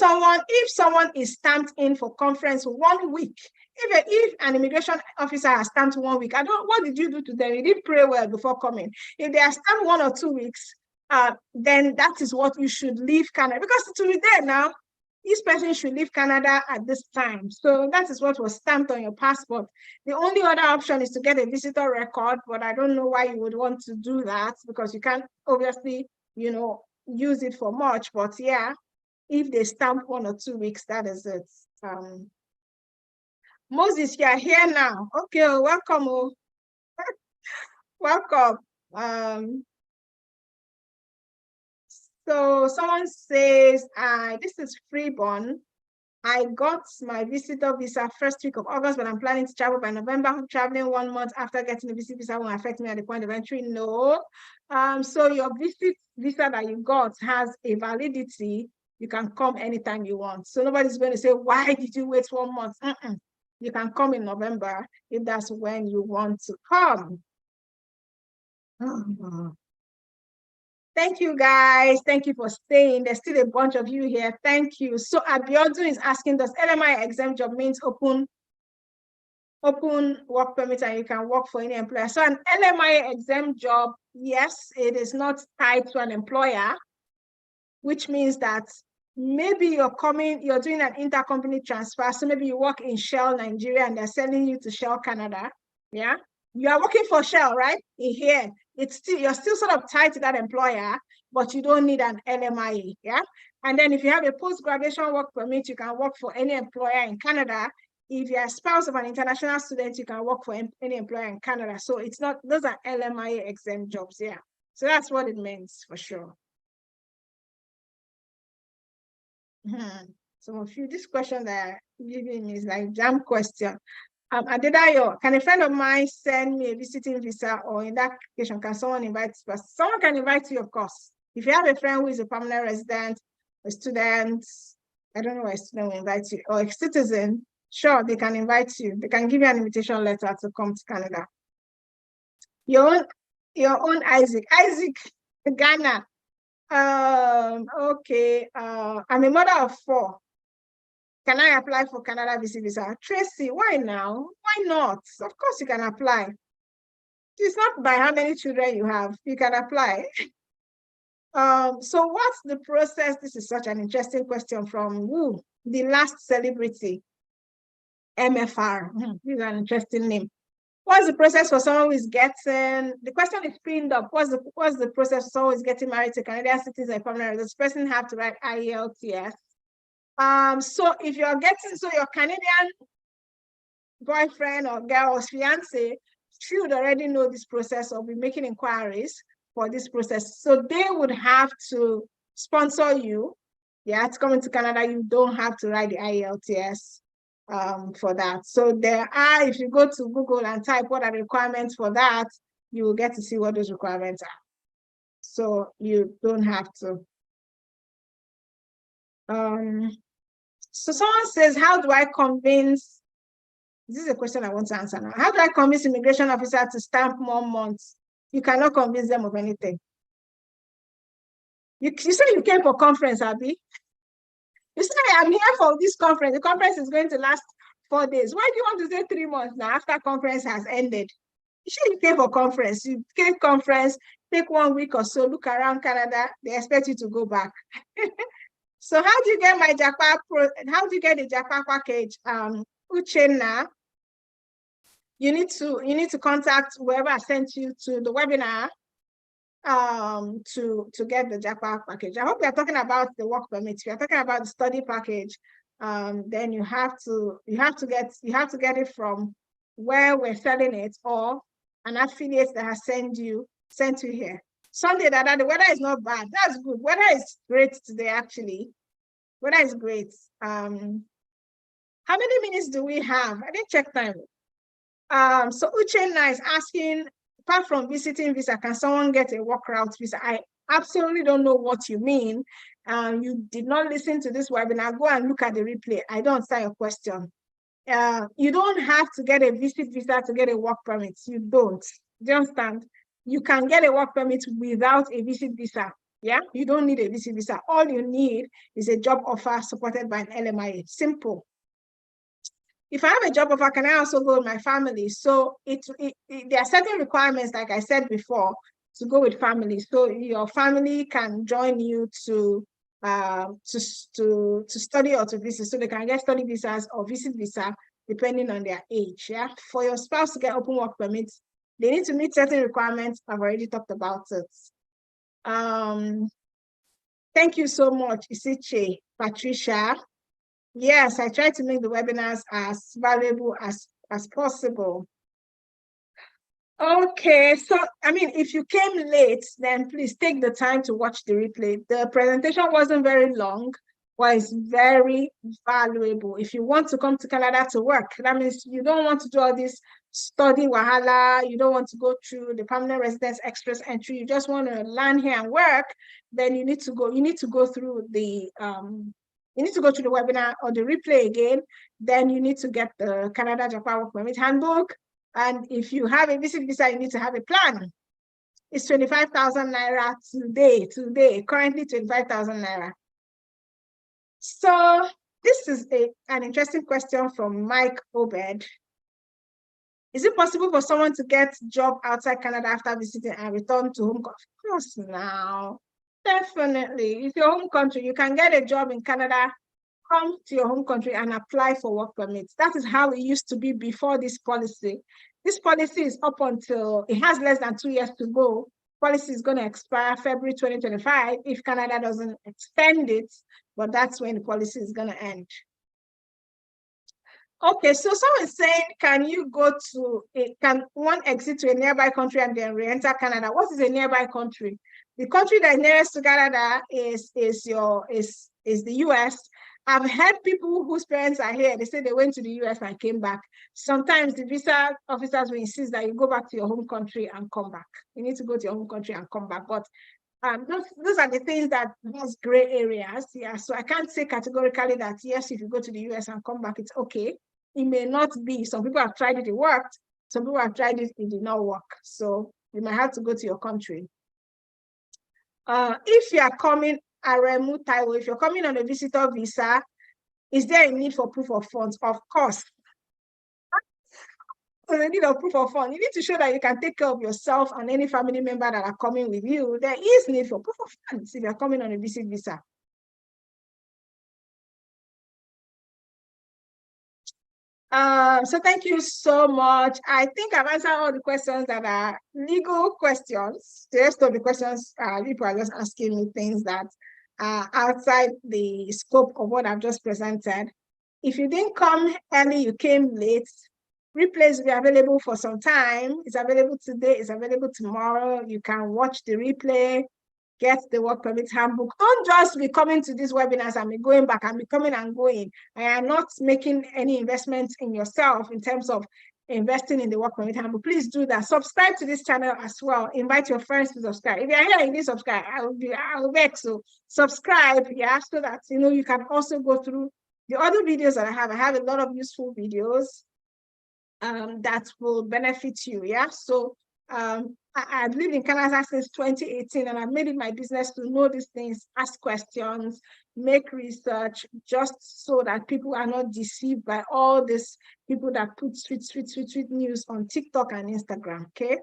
someone is stamped in for conference 1 week, if an immigration officer has stamped 1 week, what did you do to them? You didn't pray well before coming. If they are stamped 1 or 2 weeks, then that is what you should leave Canada, because to be there now, this person should leave Canada at this time. So that is what was stamped on your passport. The only other option is to get a visitor record, but I don't know why you would want to do that, because you can't obviously, use it for much. But yeah, if they stamp 1 or 2 weeks, that is it. Moses, you are here now. Okay, welcome. Welcome. So someone says, this is Freeborn. I got my visitor visa first week of August, but I'm planning to travel by November. Traveling 1 month after getting the visit visa won't affect me at the point of entry. No. So your visit visa that you got has a validity. You can come anytime you want. So nobody's going to say, why did you wait 1 month? You can come in November if that's when you want to come. Thank you, guys. Thank you for staying. There's still a bunch of you here. Thank you. So Abiodun is asking, does LMI exempt job means open work permit and you can work for any employer? So an LMI exempt job, yes, it is not tied to an employer, which means that maybe you're doing an intercompany transfer. So maybe you work in Shell Nigeria and they're sending you to Shell Canada. Yeah. You are working for Shell, right? In here, you're still sort of tied to that employer, but you don't need an LMIA. Yeah. And then if you have a post-graduation work permit, you can work for any employer in Canada. If you're a spouse of an international student, you can work for any employer in Canada. So it's not, those are LMIA exempt jobs. Yeah. So that's what it means for sure. Some of you, this question that giving is like jam question. Adedayo, can a friend of mine send me a visiting visa, or in that occasion, can someone invite you? Someone can invite you, of course. If you have a friend who is a permanent resident, a student, I don't know why a student will invite you, or a citizen, sure, they can invite you. They can give you an invitation letter to come to Canada. Your own Isaac, Ghana. Okay. I'm a mother of 4. Can I apply for Canada visa? Tracy, why now? Why not? Of course you can apply. It's not by how many children you have. You can apply. So what's the process? This is such an interesting question from the last celebrity, MFR. This is an interesting name. What's the process for someone who is getting, the question is pinned up. What's the process for someone who is getting married to Canadian citizen or permanent? Does this person have to write IELTS? So if you're your Canadian boyfriend or girl or fiance should already know this process or be making inquiries for this process. So they would have to sponsor you. Yeah, to come into Canada, you don't have to write the IELTS for that. So there are, if you go to Google and type what are the requirements for that, you will get to see what those requirements are. So you don't have to. So someone says, how do I convince, this is a question I want to answer now. How do I convince immigration officer to stamp more months? You cannot convince them of anything. You say you came for conference, Abby. You say, I'm here for this conference. The conference is going to last 4 days. Why do you want to say 3 months now after conference has ended? You say you came for conference. You came conference, take 1 week or so, look around Canada. They expect you to go back. So how do you get my Japa how do you get the Japa package? Uchenna, you need to contact whoever sent you to the webinar to get the Japa package. I hope you're talking about the work permit. If you're talking about the study package, then you have to get it from where we're selling it, or an affiliate that has sent you here. Sunday, that the weather is not bad. That's good. Weather is great today, actually. Weather is great. How many minutes do we have? I didn't check time. So Uchenna is asking, apart from visiting visa, can someone get a work route visa? I absolutely don't know what you mean. You did not listen to this webinar. Go and look at the replay. I don't understand your question. You don't have to get a visit visa to get a work permit. You don't. Do you understand? You can get a work permit without a visit visa. Yeah, you don't need a visit visa. All you need is a job offer supported by an LMIA. Simple. If I have a job offer, can I also go with my family? So there are certain requirements, like I said before, to go with family. So your family can join you to study or to visit. So they can get study visas or visit visa depending on their age. Yeah, for your spouse to get open work permits, they need to meet certain requirements. I've already talked about it. Thank you so much, Isiche, Patricia. Yes, I try to make the webinars as valuable as possible. Okay, so I mean, if you came late, then please take the time to watch the replay. The presentation wasn't very long. Well, it's very valuable. If you want to come to Canada to work, that means you don't want to do all this study wahala, you don't want to go through the permanent residence express entry, you just want to land here and work, then you need to go through the webinar or the replay again. Then you need to get the Canada Japan Work Permit Handbook. And if you have a visit visa, you need to have a plan. It's 25,000 naira today, currently 25,000 naira. So this is an interesting question from Mike Obed. Is it possible for someone to get a job outside Canada after visiting and return to home? Of course, now. Definitely. If your home country, you can get a job in Canada, come to your home country and apply for work permits. That is how it used to be before this policy. This policy is up until, it has less than 2 years to go. Policy is going to expire February 2025 if Canada doesn't extend it, but that's when the policy is going to end. Okay, so someone is saying, can one exit to a nearby country and then re-enter Canada? What is a nearby country? The country that is nearest to Canada is the US. I've heard people whose parents are here, they say they went to the US and came back. Sometimes the visa officers will insist that you go back to your home country and come back. You need to go to your home country and come back. But those are the things that has gray areas. Yeah, so I can't say categorically that yes, if you go to the US and come back, it's okay. It may not be. Some people have tried it, it worked. Some people have tried it, it did not work. So you might have to go to your country. If you are coming, Aremu Taiwo, if you're coming on a visitor visa, is there a need for proof of funds? Of course. So the need of proof of funds. You need to show that you can take care of yourself and any family member that are coming with you. There is need for proof of funds if you're coming on a visit visa. So thank you so much. I think I've answered all the questions that are legal questions. The rest of the questions, people are just asking me things that are outside the scope of what I've just presented. If you didn't come early, you came late, replays will be available for some time. It's available today, it's available tomorrow. You can watch the replay, get the work permit handbook. Don't just be coming to these webinars and be going back and be coming and going. I am not making any investments in yourself in terms of investing in the work permit handbook. Please do that. Subscribe to this channel as well. Invite your friends to subscribe. If you're here and you didn't subscribe, I will beg. So subscribe, yeah, so that you can also go through the other videos that I have. I have a lot of useful videos that will benefit you. Yeah. So I've lived in Canada since 2018, and I've made it my business to know these things, ask questions, make research, just so that people are not deceived by all these people that put sweet news on TikTok and Instagram. Okay.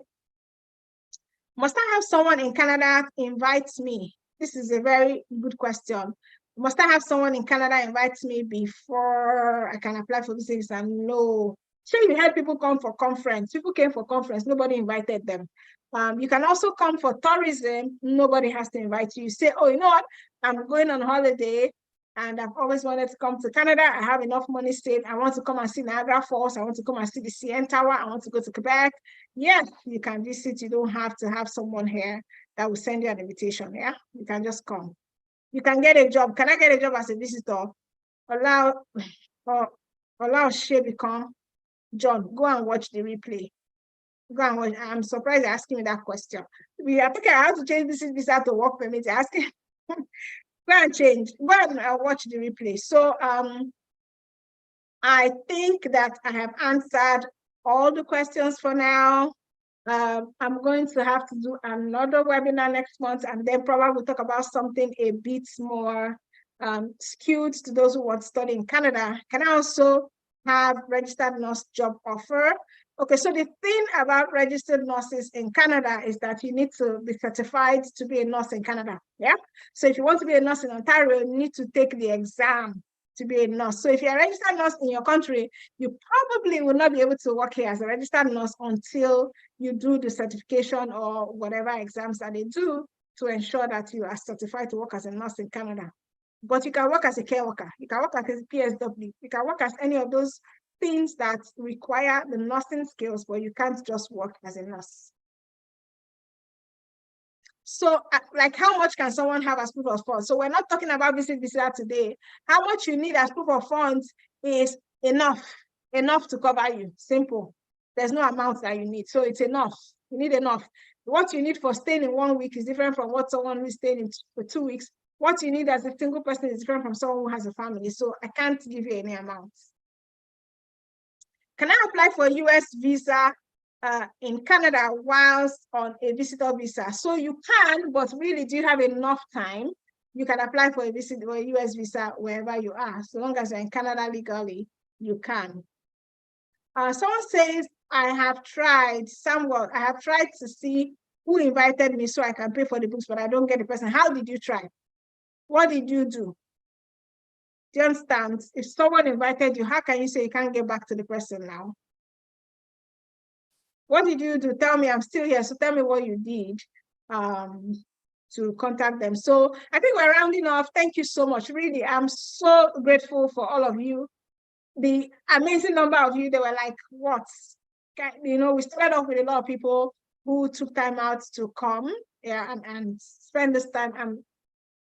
Must I have someone in Canada invite me? This is a very good question. Must I have someone in Canada invite me before I can apply for this? And no. Sure, you had people come for conference. People came for conference. Nobody invited them. You can also come for tourism. Nobody has to invite you. You say, oh, you know what? I'm going on holiday and I've always wanted to come to Canada. I have enough money saved. I want to come and see Niagara Falls. I want to come and see the CN Tower. I want to go to Quebec. Yes, you can visit. You don't have to have someone here that will send you an invitation. Yeah, you can just come. You can get a job. Can I get a job as a visitor? Allow Shebicon. John, go and watch the replay. Go and watch. I'm surprised you're asking me that question. We are thinking I have to change this visa to work permit. You're asking. Go and change. Go and watch the replay. So I think that I have answered all the questions for now. I'm going to have to do another webinar next month, and then probably we'll talk about something a bit more skewed to those who want to study in Canada. Can I also have registered nurse job offer? Okay, so the thing about registered nurses in Canada is that you need to be certified to be a nurse in Canada. Yeah. So if you want to be a nurse in Ontario, you need to take the exam to be a nurse. So if you're a registered nurse in your country, you probably will not be able to work here as a registered nurse until you do the certification or whatever exams that they do to ensure that you are certified to work as a nurse in Canada. But you can work as a care worker, you can work as a PSW, you can work as any of those things that require the nursing skills, but you can't just work as a nurse. So like how much can someone have as proof of funds? So we're not talking about visit visa today. How much you need as proof of funds is enough to cover you. Simple. There's no amount that you need. So it's enough. You need enough. What you need for staying in 1 week is different from what someone who's staying in for 2 weeks. What you need as a single person is different from someone who has a family. So I can't give you any amount. Can I apply for a US visa in Canada whilst on a visitor visa? So you can, but really, do you have enough time? You can apply for a US visa wherever you are. So long as you're in Canada legally, you can. Someone says, I have tried to see who invited me so I can pay for the books, but I don't get the person. How did you try? What did you do? Do you understand? If someone invited you, how can you say you can't get back to the person now? What did you do? Tell me, I'm still here. So tell me what you did to contact them. So I think we're rounding off. Thank you so much. Really, I'm so grateful for all of you. The amazing number of you, they were like, what? You know, we started off with a lot of people who took time out to come, yeah, and spend this time.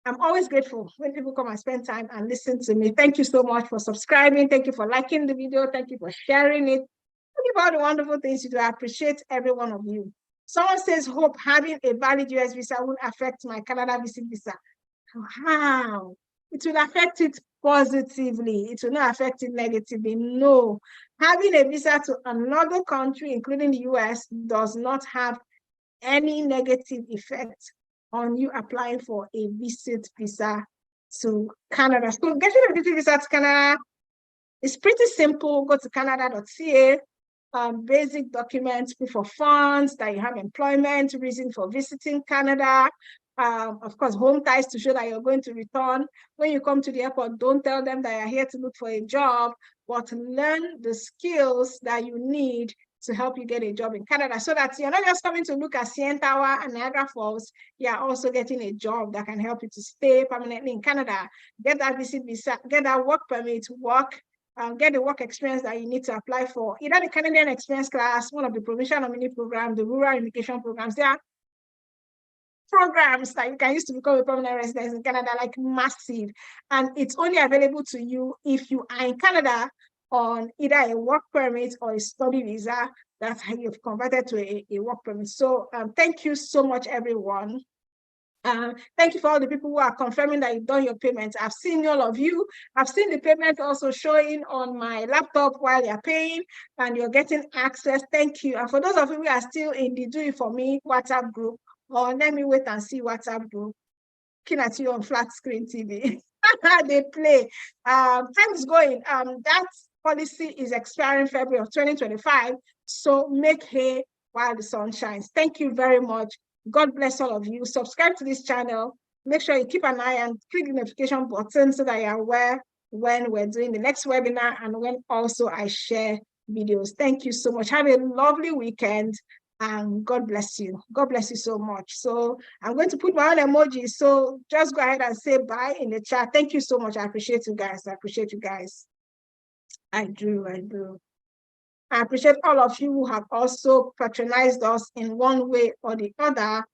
I'm always grateful when people come and spend time and listen to me. Thank you so much for subscribing. Thank you for liking the video. Thank you for sharing it. Thank you for all the wonderful things you do. I appreciate every one of you. Someone says, hope having a valid US visa won't affect my Canada visit visa. How? It will affect it positively. It will not affect it negatively. No. Having a visa to another country, including the US, does not have any negative effect on you applying for a visit visa to Canada. So getting a visit visa to Canada is pretty simple. Go to canada.ca, basic documents, proof of funds, that you have employment, reason for visiting Canada, of course, home ties to show that you're going to return. When you come to the airport, don't tell them that you're here to look for a job, but learn the skills that you need to help you get a job in Canada, so that you're not just coming to look at CN Tower and Niagara Falls, you're also getting a job that can help you to stay permanently in Canada, get that visit visa, get that work permit, work, get the work experience that you need to apply for, either the Canadian Experience Class, one of the provincial nominee programs, the rural immigration programs. There are programs that you can use to become a permanent resident in Canada, like massive. And it's only available to you if you are in Canada on either a work permit or a study visa that you've converted to a work permit. So thank you so much, everyone. Thank you for all the people who are confirming that you've done your payments. I've seen all of you. I've seen the payment also showing on my laptop while you're paying and you're getting access. Thank you. And for those of you who are still in the Do It For Me WhatsApp group, or let me wait and see WhatsApp group, looking at you on flat screen TV. They play. Time is going. That policy is expiring February of 2025. So make hay while the sun shines. Thank you very much. God bless all of you. Subscribe to this channel. Make sure you keep an eye and click the notification button so that you're aware when we're doing the next webinar and when also I share videos. Thank you so much. Have a lovely weekend. And God bless you. God bless you so much. So I'm going to put my own emoji. So just go ahead and say bye in the chat. Thank you so much. I appreciate you guys. I appreciate you guys. I do. I appreciate all of you who have also patronized us in one way or the other.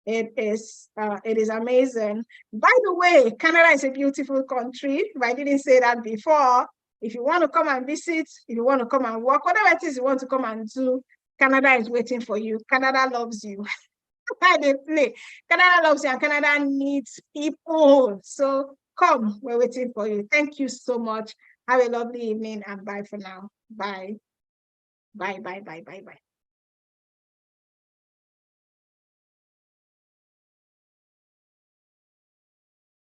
It is amazing. By the way, Canada is a beautiful country. If I didn't say that before, if you want to come and visit, if you want to come and work, whatever it is you want to come and do, Canada is waiting for you. Canada loves you. They play. Canada loves you and Canada needs people. So come, we're waiting for you. Thank you so much. Have a lovely evening and bye for now. Bye. Bye.